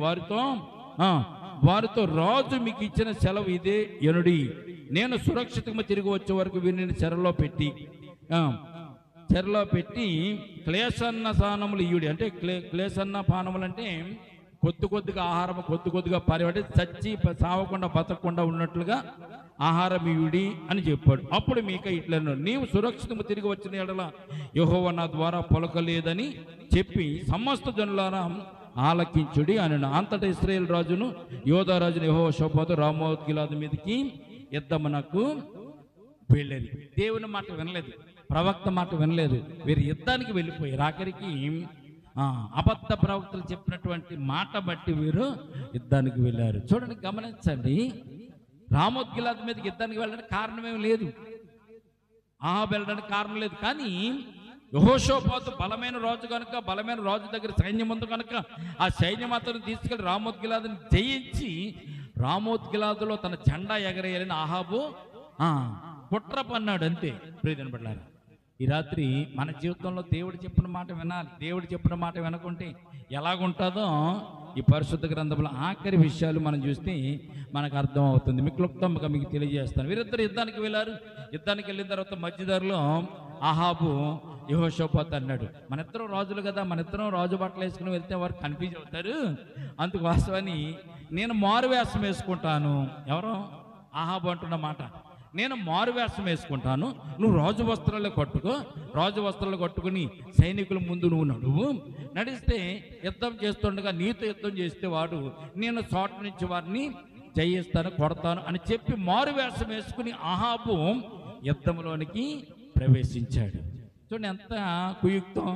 వారితో రాజు మీకు ఇచ్చిన సెలవు ఇదే ఎనుడి, నేను సురక్షితంగా తిరిగి వచ్చే వరకు వీరిని చెరలో పెట్టి క్లేశన్న పానములు ఇయుడి. అంటే క్లేశన్న పానములు అంటే కొద్దిగా ఆహారం, కొద్దిగా పారి, చచ్చి సావకుండా బతకకుండా ఉన్నట్లుగా ఆహారం ఇయుడి అని చెప్పాడు. అప్పుడు మీక ఇట్లా, నీవు సురక్షితము తిరిగి వచ్చిన ఎడల యెహోవా నా ద్వారా పలకలేదని చెప్పి సమస్త జనులారా ఆలకించుడి అని. అంతటా ఇశ్రాయేలు రాజును యోధా రాజును యెహోషాపాతు రామోత్ గిలాదు మీదకి యుద్ధమునకు వెళ్ళేది. దేవుని మాట వినలేదు, ప్రవక్త మాట వినలేదు, వీరు యుద్ధానికి వెళ్ళిపోయారు. ఆఖరికి అబద్ధ ప్రవక్తలు చెప్పినటువంటి మాట బట్టి వీరు యుద్ధానికి వెళ్ళారు. చూడండి, గమనించండి, రామోత్ గిలాదు మీదకి యుద్ధానికి వెళ్ళడానికి కారణమేమి లేదు, వెళ్ళడానికి కారణం లేదు. కానీ యెహోషాపాతు బలమైన రాజు కనుక, బలమైన రాజు దగ్గర సైన్యం ఉంది కనుక ఆ సైన్యం అతను తీసుకెళ్లి రామోత్ గిలాదుని జయించి రామోత్ గిలాదులో తన జెండా ఎగరేయాలని అహాబు కుట్ర పన్నాడు. అంతే. ప్రియమైన బిడ్డలారా, ఈ రాత్రి మన జీవితంలో దేవుడు చెప్పిన మాట వినాలి. దేవుడు చెప్పిన మాట వినకుంటే ఎలాగుంటుందో ఈ పరిశుద్ధ గ్రంథంలో ఆఖరి విషయాలు మనం చూస్తే మనకు అర్థం అవుతుంది. మీకు క్లుప్తంగా మీకు తెలియజేస్తాను. వీరిద్దరు యుద్ధానికి వెళ్ళారు. యుద్ధానికి వెళ్ళిన తర్వాత మధ్యదారిలో అహాబు యెహోషాపాతు అన్నాడు, మన ఇద్దరం రాజులు కదా, మన ఇద్దరం రాజు బట్టలు వేసుకుని వెళ్తే వారు కన్ఫ్యూజ్ అవుతారు, అందుకు వాస్తవాన్ని నేను మారువేషం వేసుకుంటాను. ఎవరో అహాబు అంటున్న మాట, నేను మారువేషం వేసుకుంటాను, నువ్వు రాజు వస్త్రాలు కట్టుకుని సైనికుల ముందు నువ్వు నడిస్తే యుద్ధం చేస్తుండగా నీతో యుద్ధం చేస్తే వాడు నేను చోట నుంచి వారిని జయిస్తాను, కొడతాను అని చెప్పి మారువేషం వేసుకుని అహాబు యుద్ధంలోనికి ప్రవేశించాడు. చూడండి ఎంత కుయుక్తం.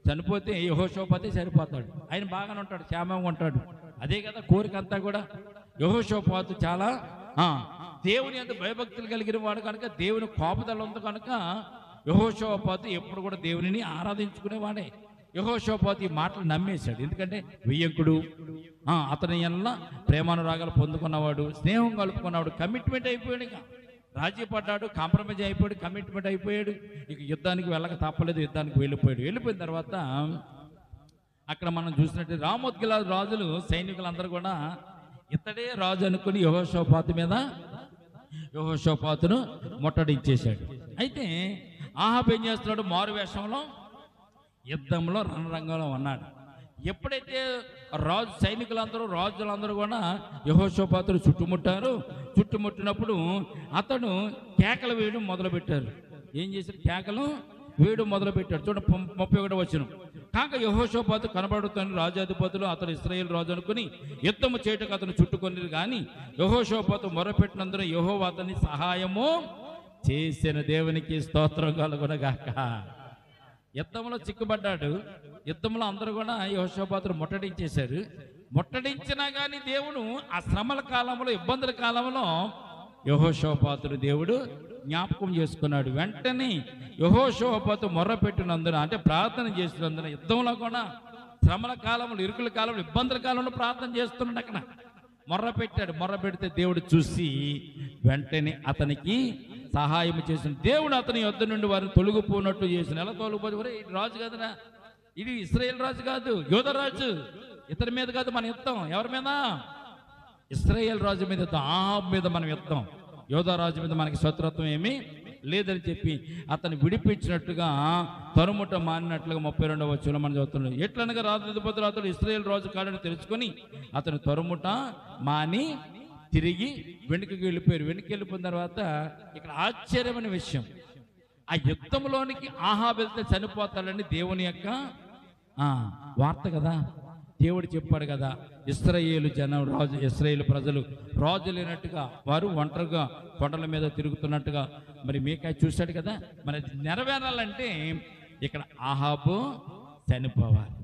చనిపోతే యెహోషాపాతే సరిపోతాడు, ఆయన బాగానే ఉంటాడు, క్షేమంగా ఉంటాడు. అదే కదా కోరిక అంతా కూడా. యెహోషాపాతు చాలా దేవుని అంత భయభక్తులు కలిగిన వాడు కనుక, దేవుని కోపదల ఉంది కనుక యెహోషాపాతు ఎప్పుడు కూడా దేవునిని ఆరాధించుకునేవాడే. యెహోషాపాతు ఈ మాటలు నమ్మేశాడు. ఎందుకంటే వియ్యంకుడు, అతని ఎలా ప్రేమానురాగాలు పొందుకున్నవాడు, స్నేహం కలుపుకున్నవాడు, కమిట్మెంట్ అయిపోయాడు. ఇక రాజీ పడ్డాడు, కాంప్రమైజ్ అయిపోయాడు, కమిట్మెంట్ అయిపోయాడు. ఇక యుద్ధానికి వెళ్ళక తప్పలేదు, యుద్ధానికి వెళ్ళిపోయిన తర్వాత అక్కడ మనం చూసినట్టు రామోత్ గిలాదు రాజులు సైనికులందరూ కూడా ఇతడే రాజు అనుకుని యెహోషాపాతును ముట్టడించేశాడు. అయితే అహాబు ఏం చేస్తున్నాడు? మారు వేషంలో యుద్ధంలో రణరంగంలో ఉన్నాడు. ఎప్పుడైతే రాజులందరూ కూడా యెహోషాపాతును చుట్టుముట్టినప్పుడు అతను కేకలు వేయడం మొదలుపెట్టారు. ఏం చేశారు? కేకలు వేయడం మొదలుపెట్టాడు. చూడండి 31వ వచనం, కాక యెహోషాపాతు కనబడుతున్న రాజాధిపతులు అతను ఇశ్రాయేలు రాజు అనుకుని యుద్ధము చేయటకు అతను చుట్టుకొని, కానీ యెహోషాపాతు మొరపెట్టినందున యెహోవా అతని సహాయము చేసిన. దేవునికి స్తోత్రం కలుగునుగాక. యుద్ధంలో చిక్కుబడ్డాడు. యుద్ధంలో అందరూ కూడా యెహోషాపాతును ముట్టడించేశారు. ముట్టడించినా కానీ దేవుడు ఆ శ్రమల కాలంలో, ఇబ్బందుల కాలంలో యెహోషాపాతును దేవుడు జ్ఞాపకం చేసుకున్నాడు. వెంటనే యెహోషాపాతు మొర్రపెట్టినందున, అంటే ప్రార్థన చేసినందున, యుద్ధంలో కూడా శ్రమల కాలంలో, ఇరుకుల కాలంలో, ఇబ్బందుల కాలంలో ప్రార్థన చేస్తున్నాడు. అక్కడ మొర్రపెట్టాడు. మొర్రపెడితే దేవుడు చూసి వెంటనే అతనికి సహాయం చేసిన దేవుడు అతని యొద్ద నుండి వారిని తొలగిపోనట్టు చేసిన. ఎలా తొలగిపోతే ఇది రాజు కాదురా, ఇది ఇశ్రాయేల్ రాజు కాదు, యోధరాజు, ఇతని మీద కాదు మన యుద్ధం. ఎవరి మీద? ఇశ్రాయేల్ రాజు మీద యుద్ధం, ఆహాబు మీద మనం యుద్ధం. యోధరాజు మీద మనకి శత్రుత్వం ఏమీ లేదని చెప్పి అతను విడిపించినట్టుగా తరుముట మానినట్లుగా 32వ వచనంలో మనం చదువుతున్నాం. ఎట్లనగా రాజు అతడు ఇశ్రాయేల్ రాజు కాడని తెలుసుకొని అతను తరుముట మాని తిరిగి వెనుకకి వెళ్ళిపోయారు. వెనుక వెళ్ళిపోయిన తర్వాత ఇక్కడ ఆశ్చర్యమైన విషయం, ఆ యుద్ధంలోనికి ఆహాబు వెళ్తే చనిపోతాడని దేవుని యొక్క వార్త కదా. దేవుడు చెప్పాడు కదా, ఇశ్రాయేలు జనం రాజు, ఇశ్రాయేలు ప్రజలు రాజు లేనట్టుగా వారు ఒంటరిగా కొండల మీద తిరుగుతున్నట్టుగా మరి మీకాయ చూశాడు కదా. మరి నెరవేరాలంటే ఇక్కడ ఆహాబు చనిపోవాలి.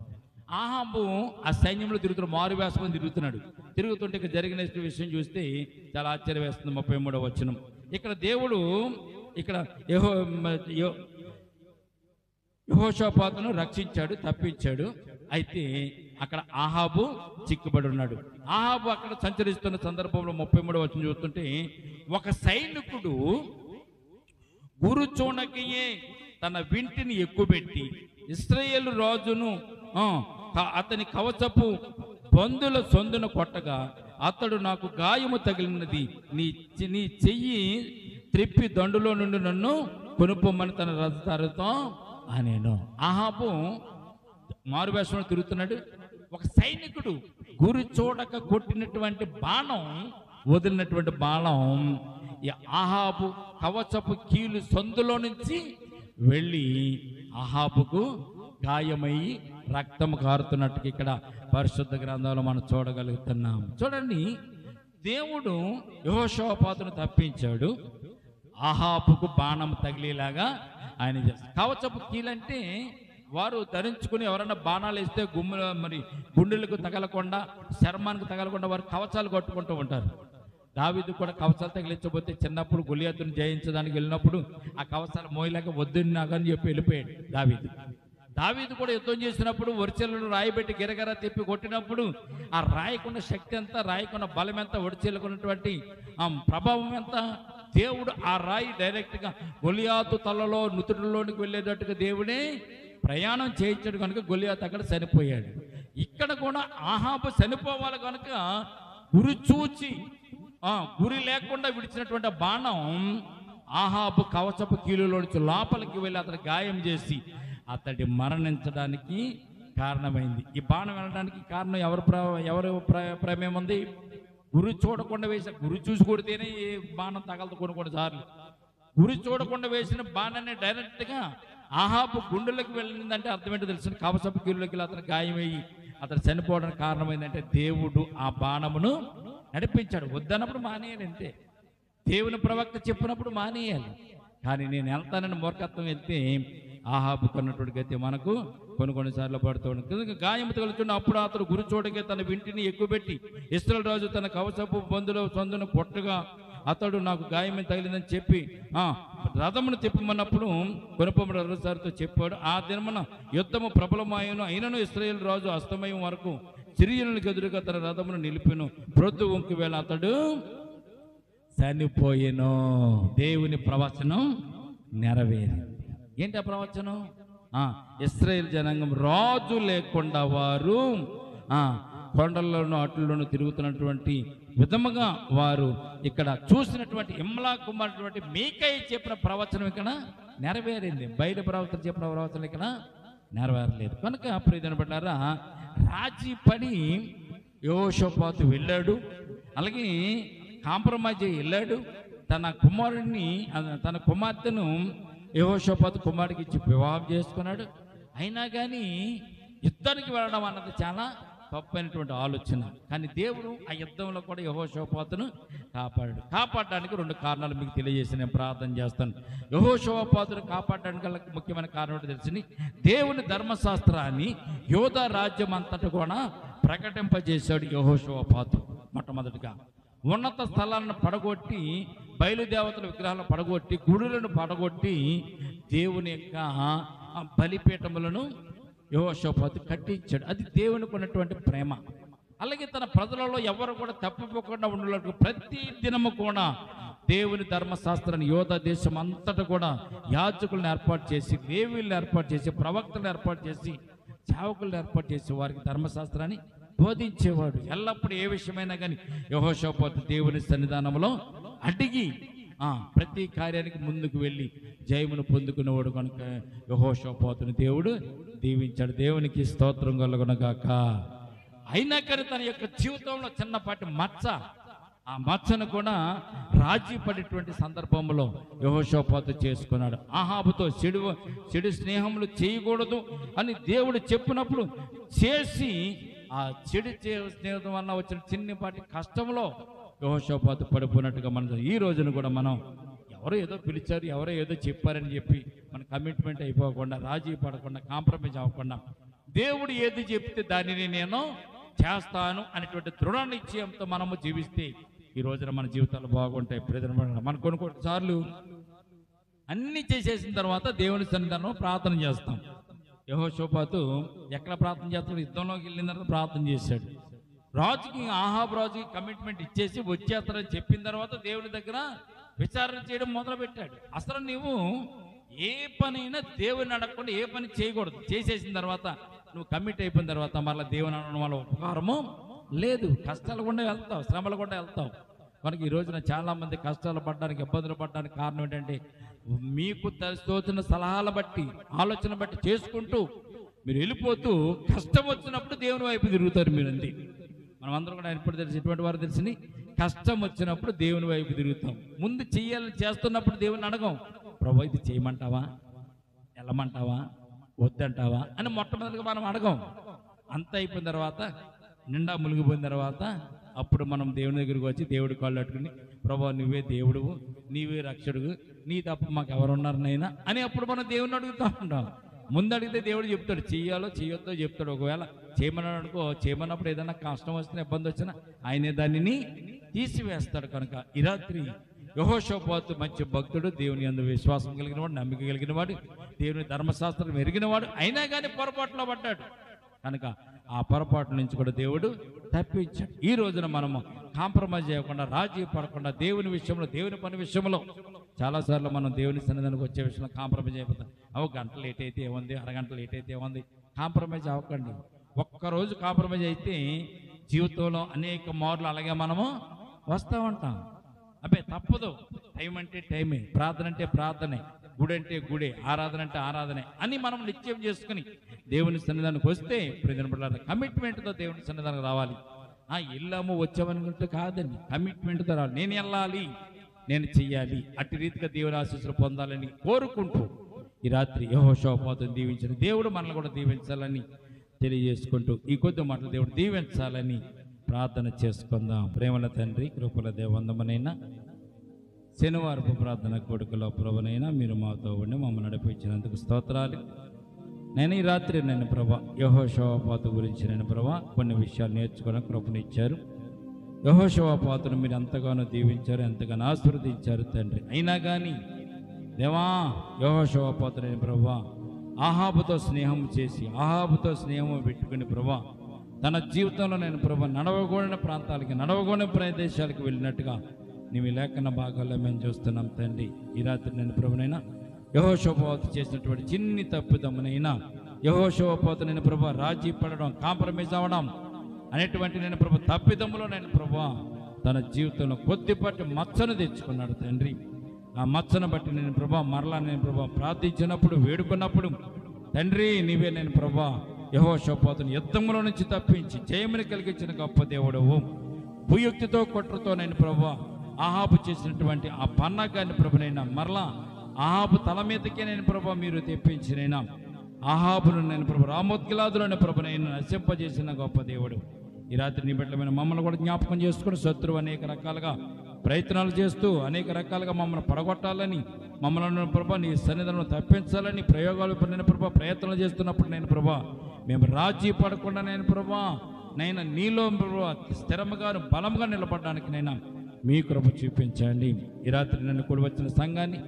ఆహాబు ఆ సైన్యంలో తిరుగుతున్నాడు, మారు వేసుకొని తిరుగుతున్నాడు. తిరుగుతుంటే ఇక్కడ జరిగిన విషయం చూస్తే చాలా ఆశ్చర్యం వేస్తుంది. 33వ వచనం, ఇక్కడ దేవుడు ఇక్కడ యెహోషాపాతును రక్షించాడు, తప్పించాడు. అయితే అక్కడ ఆహాబు చిక్కుబడి ఉన్నాడు. ఆహాబు అక్కడ సంచరిస్తున్న సందర్భంలో 33వ వచనం చూస్తుంటే, ఒక సైనికుడు గురు చూడకయే తన వింటిని ఎక్కుపెట్టి ఇశ్రాయేలు రాజును అతని కవచపు బందుల సొందున కొట్టగా అతడు నాకు గాయము తగిలినది, నీ చెయ్యి త్రిప్పి దండులో నుండి నన్ను కొనుక్కోమని తన రథసారథితో అనేను. ఆహాబు మారువేషంలో తిరుగుతున్నాడు. ఒక సైనికుడు గురి చూడక కొట్టినటువంటి బాణం, వదిలినటువంటి బాణం ఈ ఆహాబు కవచపు కీలు సందులో నుంచి వెళ్ళి ఆహాబుకు గాయమయ్యి రక్తం కారుతున్నట్టుగా ఇక్కడ పరిశుద్ధ గ్రంథంలో మనం చూడగలుగుతున్నాం. చూడండి, దేవుడు యెహోషాపాతును తప్పించాడు, ఆహాబుకు బాణం తగిలేలాగా ఆయన చేస్తాడు. కవచపు కీలంటే వారు ధరించుకుని ఎవరైనా బాణాలు వేస్తే మరి గుండెలకు తగలకుండా, చర్మానికి తగలకుండా వారు కవచాలు కట్టుకుంటూ ఉంటారు. దావీదు కూడా కవచాలు తగిలించబోతే చిన్నప్పుడు గొలియాతును జయించడానికి వెళ్ళినప్పుడు ఆ కవచాలు మోయలేక వద్దున్నాగని చెప్పి వెళ్ళిపోయాడు దావీదు కూడా యుద్ధం చేసినప్పుడు వరిచెలను రాయిబెట్టి గిరగర తిప్పి కొట్టినప్పుడు ఆ రాయకున్న శక్తి ఎంత, రాయకున్న బలం ఎంత, వడిచెలుకున్నటువంటి ఆ ప్రభావం ఎంత, దేవుడు ఆ రాయి డైరెక్ట్గా గొలియాతు తలలో నుతుడిలోనికి వెళ్ళేటట్టుగా దేవుడే ప్రయాణం చేయించాడు కనుక గొలియాతు అక్కడ చనిపోయాడు. ఇక్కడ కూడా ఆహాబు చనిపోవాలి కనుక గురి చూచి గురి లేకుండా విడిచినటువంటి బాణం ఆహాబు కవచపు కీలులో నుంచి లోపలికి వెళ్ళి అతను గాయం చేసి అతడి మరణించడానికి కారణమైంది. ఈ బాణం వెళ్ళడానికి కారణం ఎవరు ప్రమేయం ఉంది? గురి చూడకుండా వేసిన, గురి చూసి కొడితేనే ఈ బాణం తగలదు కొన్ని సార్లు. గురి చూడకుండా వేసిన బాణాన్ని డైరెక్ట్గా ఆహాబు గుండెలకు వెళ్ళిందంటే అర్థం ఏంటో తెలిసిన, కవచపు కీలులోకి వెళ్ళి అతను గాయమయ్యి అతను చనిపోవడానికి కారణమైందంటే దేవుడు ఆ బాణమును నడిపించాడు. వద్దన్నప్పుడు మానేయాలి, అంతే. దేవుని ప్రవక్త చెప్పినప్పుడు మానేయాలి. కానీ నేను వెళ్తానని మూర్ఖత్వం వెళ్తే ఆహాబు కొన్నటువంటి గతి మనకు కొన్నిసార్లు పడుతూ ఉంటుంది. గాయం తగులుతున్న అప్పుడు అతడు గురి చూడకే తన వింటిని ఎక్కుపెట్టి ఇశ్రాయేలు రాజు తన కవచపు బందులో సొందును కొట్టగా అతడు నాకు గాయమే తగిలిందని చెప్పి రథమును తిప్పమన్నప్పుడు కొనుపముడు రథసారితో చెప్పాడు. ఆ దినమున యుద్ధము ప్రబలమాయను, అయినను ఇశ్రాయేలు రాజు అస్తమయం వరకు సిరియనులకు ఎదురుగా తన రథమును నిలిపెను. ప్రొద్దు వంకి వేళ అతడు చనిపోయెను. దేవుని ప్రవచనం నెరవేరింది. ఏంటి ఆ ప్రవచనం? ఇశ్రాయేల్ జనాంగం రాజు లేకుండా వారు కొండల్లోనూ అట్లలోనూ తిరుగుతున్నటువంటి విధముగా వారు ఇక్కడ చూసినటువంటి ఇమ్లా కుమారుడు మీకాయి చెప్పిన ప్రవచనం ఇక్కడ నెరవేరింది. బయట ప్రవచనం చెప్పిన ప్రవచనం ఇక్కడ నెరవేరలేదు. కనుక ప్రియమైన బిడ్డలారా, రాజీ పడి యెహోషాపాతు వెళ్ళాడు, అలాగే కాంప్రమైజ్ అయ్యి వెళ్ళాడు. తన కుమార్తెను యెహోషాపాతు కుమారుడికి ఇచ్చి వివాహం చేసుకున్నాడు. అయినా కానీ యుద్ధానికి వెళ్ళడం అన్నది చాలా తప్పైనటువంటి ఆలోచన. కానీ దేవుడు ఆ యుద్ధంలో కూడా యెహోషాపాతును కాపాడడానికి 2 కారణాలు మీకు తెలియజేసి నేను ప్రార్థన చేస్తాను. యెహోషాపాతును కాపాడడానికి ముఖ్యమైన కారణం తెలిసింది, దేవుని ధర్మశాస్త్రాన్ని యోధా రాజ్యం అంతటా కూడా ప్రకటింపజేశాడు యెహోషాపాతు. మొట్టమొదటిగా ఉన్నత స్థలాలను పడగొట్టి, బయలుదేవతల విగ్రహాలను పడగొట్టి, గుడులను పడగొట్టి దేవుని యొక్క బలిపీఠములను యెహోషాపాతు కట్టించాడు. అది దేవునికి ఉన్నటువంటి ప్రేమ. అలాగే తన ప్రజలలో ఎవరు కూడా తప్పిపోకుండా ఉండేటట్టు ప్రతి దినము కూడా దేవుని ధర్మశాస్త్రాన్ని యోధా దేశం అంతటా కూడా యాజకులను ఏర్పాటు చేసి, లేవీయులను ఏర్పాటు చేసి, ప్రవక్తలను ఏర్పాటు చేసి, సేవకులను ఏర్పాటు చేసి వారికి ధర్మశాస్త్రాన్ని బోధించేవాడు. ఎల్లప్పుడూ ఏ విషయమైనా కానీ యెహోషాపాతు దేవుని సన్నిధానంలో అడిగి ప్రతి కార్యానికి ముందుకు వెళ్ళి జయమును పొందుకునేవాడు కనుక యెహోషాపాతుని దేవుడు దీవించాడు. దేవునికి స్తోత్రం కలుగునగాక. అయినా కానీ తన యొక్క జీవితంలో చిన్నపాటి మచ్చ, ఆ మచ్చను కూడా రాజీ పడేటువంటి సందర్భంలో యెహోషాపాతు చేసుకున్నాడు. అహాబుతో చెడు స్నేహములు చేయకూడదు అని దేవుడు చెప్పినప్పుడు చేసి, ఆ చెడు స్నేహం వల్ల వచ్చిన చిన్నపాటి కష్టంలో యెహోషాపాతు పడిపోయినట్టుగా మనం ఈ రోజున కూడా మనం ఎవరో ఏదో పిలిచారు, ఎవరో ఏదో చెప్పారని చెప్పి మన కమిట్మెంట్ అయిపోకుండా, రాజీ పడకుండా, కాంప్రమైజ్ అవ్వకుండా, దేవుడు ఏది చెప్తే దానిని నేను చేస్తాను అనేటువంటి దృఢ నిశ్చయంతో మనము జీవిస్తే ఈ రోజున మన జీవితాలు బాగుంటాయి. మన కొన్నిసార్లు అన్ని చేసేసిన తర్వాత దేవుని సన్నిధానంలో ప్రార్థన చేస్తాం. యెహోషాపాతు ఎక్కడ ప్రార్థన చేస్తాడు? యుద్ధంలోకి వెళ్ళిన తర్వాత ప్రార్థన చేశాడు. రాజుకి, అహాబు రాజుకి కమిట్మెంట్ ఇచ్చేసి వచ్చేస్తారని చెప్పిన తర్వాత దేవుని దగ్గర విచారణ చేయడం మొదలుపెట్టాడు. అసలు నువ్వు ఏ పనైనా దేవుని అడగకుండా ఏ పని చేయకూడదు. చేసేసిన తర్వాత నువ్వు కమిట్ అయిపోయిన తర్వాత మళ్ళీ దేవుని అనడం వల్ల ఉపకారము లేదు. కష్టాలు కూడా వెళ్తావు, శ్రమలు కూడా వెళ్తావు. మనకి ఈ రోజున చాలామంది కష్టాలు పడడానికి, ఇబ్బందులు పడడానికి కారణం ఏంటంటే మీకు తోచిన సలహాల బట్టి, ఆలోచన బట్టి చేసుకుంటూ మీరు వెళ్ళిపోతూ కష్టం వచ్చినప్పుడు దేవుని వైపు తిరుగుతారు మీరు. అంతే. మనం అందరం కూడా ఎప్పుడు తెలిసి, ఎటువంటి వారు తెలిసి, కష్టం వచ్చినప్పుడు దేవుని వైపు తిరుగుతాం. ముందు చెయ్యాలని చేస్తున్నప్పుడు దేవుని అడగం, ప్రభు ఇది చేయమంటావా, వెళ్ళమంటావా, వద్దంటావా అని మొట్టమొదటిగా మనం అడగం. అంత అయిపోయిన తర్వాత, నిండా మునిగిపోయిన తర్వాత అప్పుడు మనం దేవుని దగ్గరికి వచ్చి దేవుడి కాళ్ళు అట్టుకుని, ప్రభు నువ్వే దేవుడువు, నీవే రక్షకుడు, నీ తప్ప మాకు ఎవరున్నారు నైనా అని అప్పుడు మనం దేవుని అడుగుతూ ఉంటాం. ముందు అడిగితే దేవుడు చెప్తాడు, చెయ్యాలో చెయ్యొద్దో చెప్తాడు. ఒకవేళ చేయమన్నాడు అనుకో, చేయమన్నప్పుడు ఏదైనా కష్టం వచ్చినా, ఇబ్బంది వచ్చినా ఆయనే దానిని తీసివేస్తాడు. కనుక ఈ రాత్రి యెహోషాపాతు మంచి భక్తుడు, దేవుని యందు విశ్వాసం కలిగిన వాడు, నమ్మిక కలిగిన వాడు, దేవుని ధర్మశాస్త్రం ఎరిగిన వాడు. అయినా కానీ పొరపాటులో పడ్డాడు. కనుక ఆ పొరపాటు నుంచి కూడా దేవుడు తప్పించాడు. ఈ రోజున మనము కాంప్రమైజ్ చేయకుండా, రాజీ పడకుండా, దేవుని విషయంలో, దేవుని పని విషయంలో చాలాసార్లు మనం దేవుని సన్నిధానికి వచ్చే విషయంలో కాంప్రమైజ్ అయిపోతాం. గంట లేట్ అయితే ఏముంది, అరగంట లేట్ అయితే ఏముంది, కాంప్రమైజ్ అవ్వకండి. ఒక్కరోజు కాంప్రమైజ్ అయితే జీవితంలో అనేక మార్లు అలాగే మనము వస్తూ ఉంటాం. తప్పదు. టైం అంటే టైమే, ప్రార్థన అంటే ప్రార్థనే, గుడి అంటే గుడే, ఆరాధన అంటే ఆరాధనే అని మనం నిశ్చయం చేసుకుని దేవుని సన్నిధానికి వస్తే ప్రజల కమిట్మెంట్తో దేవుని సన్నిధానికి రావాలి. వెళ్ళాము వచ్చామనుకుంటే కాదండి, కమిట్మెంట్తో రావాలి. నేను వెళ్ళాలి, నేను చెయ్యాలి, అట్టి రీతిగా దేవుని ఆశీస్సులు పొందాలని కోరుకుంటూ ఈ రాత్రి యెహోషాపాతుని దీవించిన దేవుడు మనల్ని కూడా దీవించాలని తెలియజేసుకుంటూ ఈ కొద్ది మాటలు దేవుడు దీవించాలని ప్రార్థన చేసుకుందాం. ప్రేమల తండ్రి, కృపల దేవందమనైనా శనివారపు ప్రార్థన కొడుకులో ప్రభునైనా మీరు మాతో ఉండి మమ్మల్ని నడిపించినందుకు స్తోత్రాలు. నేను ఈ రాత్రి ప్రభా యెహోషాపాతు గురించి ప్రభా కొన్ని విషయాలు నేర్చుకుని కృపనిచ్చారు. యెహోషాపాతును మీరు ఎంతగానో దీవించారు, ఎంతగానో ఆశీర్వదించారు తండ్రి. అయినా కానీ దేవా యెహోషాపాతు ప్రభా అహాబుతో స్నేహం చేసి, అహాబుతో స్నేహం పెట్టుకుని ప్రభా తన జీవితంలో ప్రభా నడవకూడని ప్రాంతాలకి, నడవకూడని ప్రదేశాలకు వెళ్ళినట్టుగా నీవు లేఖన భాగాల్లో మేము చూస్తున్నాం తండ్రి. ఈ రాత్రి ప్రభునైనా యెహోషాపాతు చేసినటువంటి చిన్ని తప్పిదమునైనా యెహోషాపాతు ప్రభా రాజీ పడడం, కాంప్రమైజ్ అవ్వడం అనేటువంటి ప్రభా తప్పిదములో ప్రభా తన జీవితంలో కొద్దిపాటి మచ్చను తెచ్చుకున్నాడు తండ్రి. ఆ మచ్చను బట్టి ప్రభా మరలా ప్రభా ప్రార్థించినప్పుడు, వేడుకున్నప్పుడు తండ్రి నీవే ప్రభా యెహోషాపాతుని యుద్ధంలో నుంచి తప్పించి జయముని కలిగించిన గొప్ప దేవుడవు. భూయుక్తితో కుట్రతో ప్రభా అహాబు చేసినటువంటి ఆ పన్నాగాన్ని ప్రభునైనా మరలా అహాబు తల మీదకే ప్రభా మీరు తెప్పించినైనా అహాబును ప్రభు రామోత్గిలాదులోని ప్రభునైనా నశింపజేసిన గొప్ప దేవుడు. ఈ రాత్రి నీ బిడ్డలమైన మమ్మల్ని కూడా జ్ఞాపకం చేసుకుని శత్రువు అనేక రకాలుగా ప్రయత్నాలు చేస్తూ అనేక రకాలుగా మమ్మల్ని పడగొట్టాలని, మమ్మల్ని ప్రభా నీ సన్నిధానంలో తప్పించాలని ప్రయోగాలు ప్రభా ప్రయత్నాలు చేస్తున్నప్పుడు ప్రభా మేము రాజీ పడకుండా ప్రభా నీలో ప్రభా స్థిరముగా బలంగా నిలబడడానికి మీ కృప చూపించండి. ఈ రాత్రి కూడి వచ్చిన సంఘాన్ని,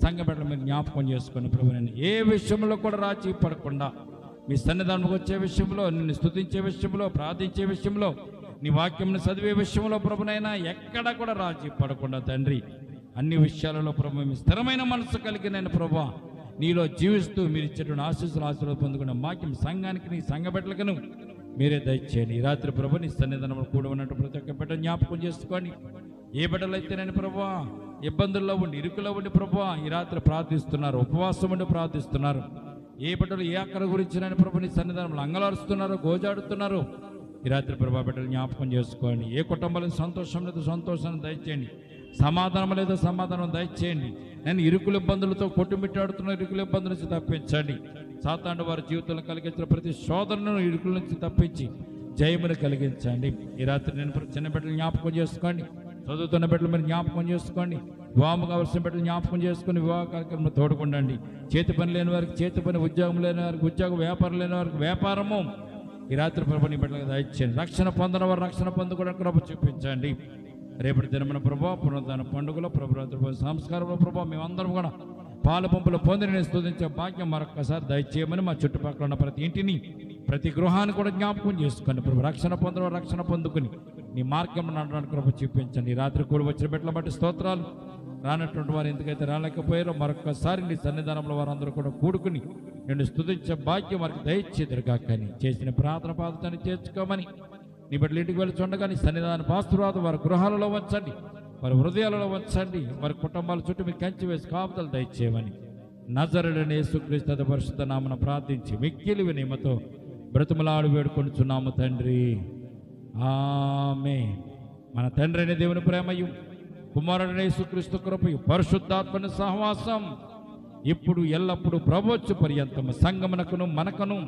సంఘ బిడ్డలు మీరు జ్ఞాపకం చేసుకుని ప్రభు ఏ విషయంలో కూడా రాజీ పడకుండా మీ సన్నిధానంకి వచ్చే విషయంలో, నిన్ను స్తుతించే విషయంలో, ప్రార్థించే విషయంలో, నీ వాక్యంను చదివే విషయంలో ప్రభునైనా ఎక్కడ కూడా రాజీ పడకుండా తండ్రి అన్ని విషయాలలో ప్రభు మీ స్థిరమైన మనసు కలిగి నేను ప్రభా నీలో జీవిస్తూ మీరు ఇచ్చేటువంటి ఆశీస్సులు పొందుకున్న మాక్యం సంఘానికి నీ సంఘ బిడ్డలకును మీరే దయచేయండి. ఈ రాత్రి ప్రభు నీ సన్నిధానంలో కూడా ఉన్నట్టు ప్రతి ఒక్క బిడ్డ జ్ఞాపకం చేసుకోండి. ఏ బిడ్డలైతే నేను ప్రభా ఇబ్బందుల్లో ఉండి ఇరుకులో ఉండి ప్రభా ఈ రాత్రి ప్రార్థిస్తున్నారు, ఉపవాసం ఉండి ప్రార్థిస్తున్నారు, ఏ బిడ్డలు ఏ అక్కర గురించి నేను ప్రభు నీ సన్నిధానంలో అంగలారుస్తున్నారు, గోజాడుతున్నారు, ఈ రాత్రి ప్రభా బిడ్డలు జ్ఞాపకం చేసుకోండి. ఏ కుటుంబాలకు సంతోషం లేదో సంతోషాన్ని దయచేయండి, సమాధానం లేదో సమాధానం దయచేయండి. నేను ఇరుకుల ఇబ్బందులతో కొట్టుమిట్టాడుతున్న ఇరుకుల ఇబ్బందుల నుంచి తప్పించండి. సాతాండు వారి జీవితంలో కలిగించిన ప్రతి శోధనను ఇరుకుల నుంచి తప్పించి జయమును కలిగించండి. ఈ రాత్రి నేను చిన్న బిడ్డలు జ్ఞాపకం చేసుకోండి, చదువుతున్న బిడ్డలు మీరు జ్ఞాపకం చేసుకోండి, వివాహం కావాల్సిన బిడ్డలు జ్ఞాపకం చేసుకుని వివాహ కార్యక్రమంలో తోడుకుండండి. చేతి పని లేని వారికి చేతి పని, ఉద్యోగం లేని వారికి ఉద్యోగం, వ్యాపారం లేని వారికి వ్యాపారము ఈ రాత్రి ప్రభుని బిడ్డలకు దయచేయండి. రక్షణ పొందిన వారు రక్షణ పొందుకోవడం కృప చూపించండి. రేపటి దినమైన ప్రభావ పునరుద్ధాన పండుగలో ప్రభు సంస్కారంలో ప్రభావ మేమందరం కూడా పాలు పంపులు పొంది నేను స్తుతించే భాగ్యం మరొక్కసారి దయచేయమని మా చుట్టుపక్కల ఉన్న ప్రతి ఇంటిని ప్రతి గృహాన్ని కూడా జ్ఞాపకం చేసుకోండి. ప్రభు రక్షణ పొందిన రక్షణ పొందుకుని నీ మార్గం నడవడానికి కృప చూపించండి. ఈ రాత్రి కూడా వచ్చిన బిడ్డల బట్టి స్తోత్రాలు. రానటువంటి వారు ఎందుకైతే రాలేకపోయారో మరొక్కసారి నీ సన్నిధానంలో వారందరూ కూడా కూడుకుని నేను స్తుతించే భాగ్యం వారికి దయచేదురుగాకని చేసిన ప్రార్థన పాదతాన్ని చేర్చుకోమని నీ బిడ్డలు ఇంటికి వెళ్ళి చూడగా నీ సన్నిధాన ఆశీర్వాదం వారి గృహాలలో ఉంచండి, వారి హృదయాలలో ఉంచండి, వారి కుటుంబాల చుట్టూ మీకు కంచి వేసి కాపుదలు దయచేయమని నజరుడైన యేసుక్రీస్తు అతి పరిశుద్ధ నామమున ప్రార్థించి మిక్కిలి వినయముతో బ్రతిమలాడి వేడుకొనుచున్నాము తండ్రి, ఆమేన్. మన తండ్రి అయిన దేవుని ప్రేమయు కుమారుడైన యేసుక్రీస్తు కృపయు పరిశుద్ధాత్మని సహవాసం ఇప్పుడు ఎల్లప్పుడు ప్రభువచ్చు పర్యంతము సంగమునకును మనకును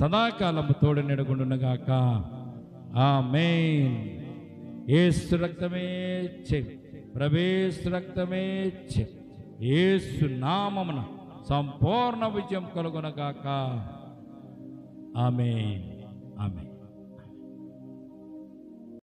సదాకాలము తోడు నెడగుండునుగాక. ఆమేన్. యేసు రక్తమే చెవి, ప్రభేసు రక్తమే చెవి, యేసు నామమున సంపూర్ణ విజయం కలుగునగాక. ఆమేన్. ఆమేన్.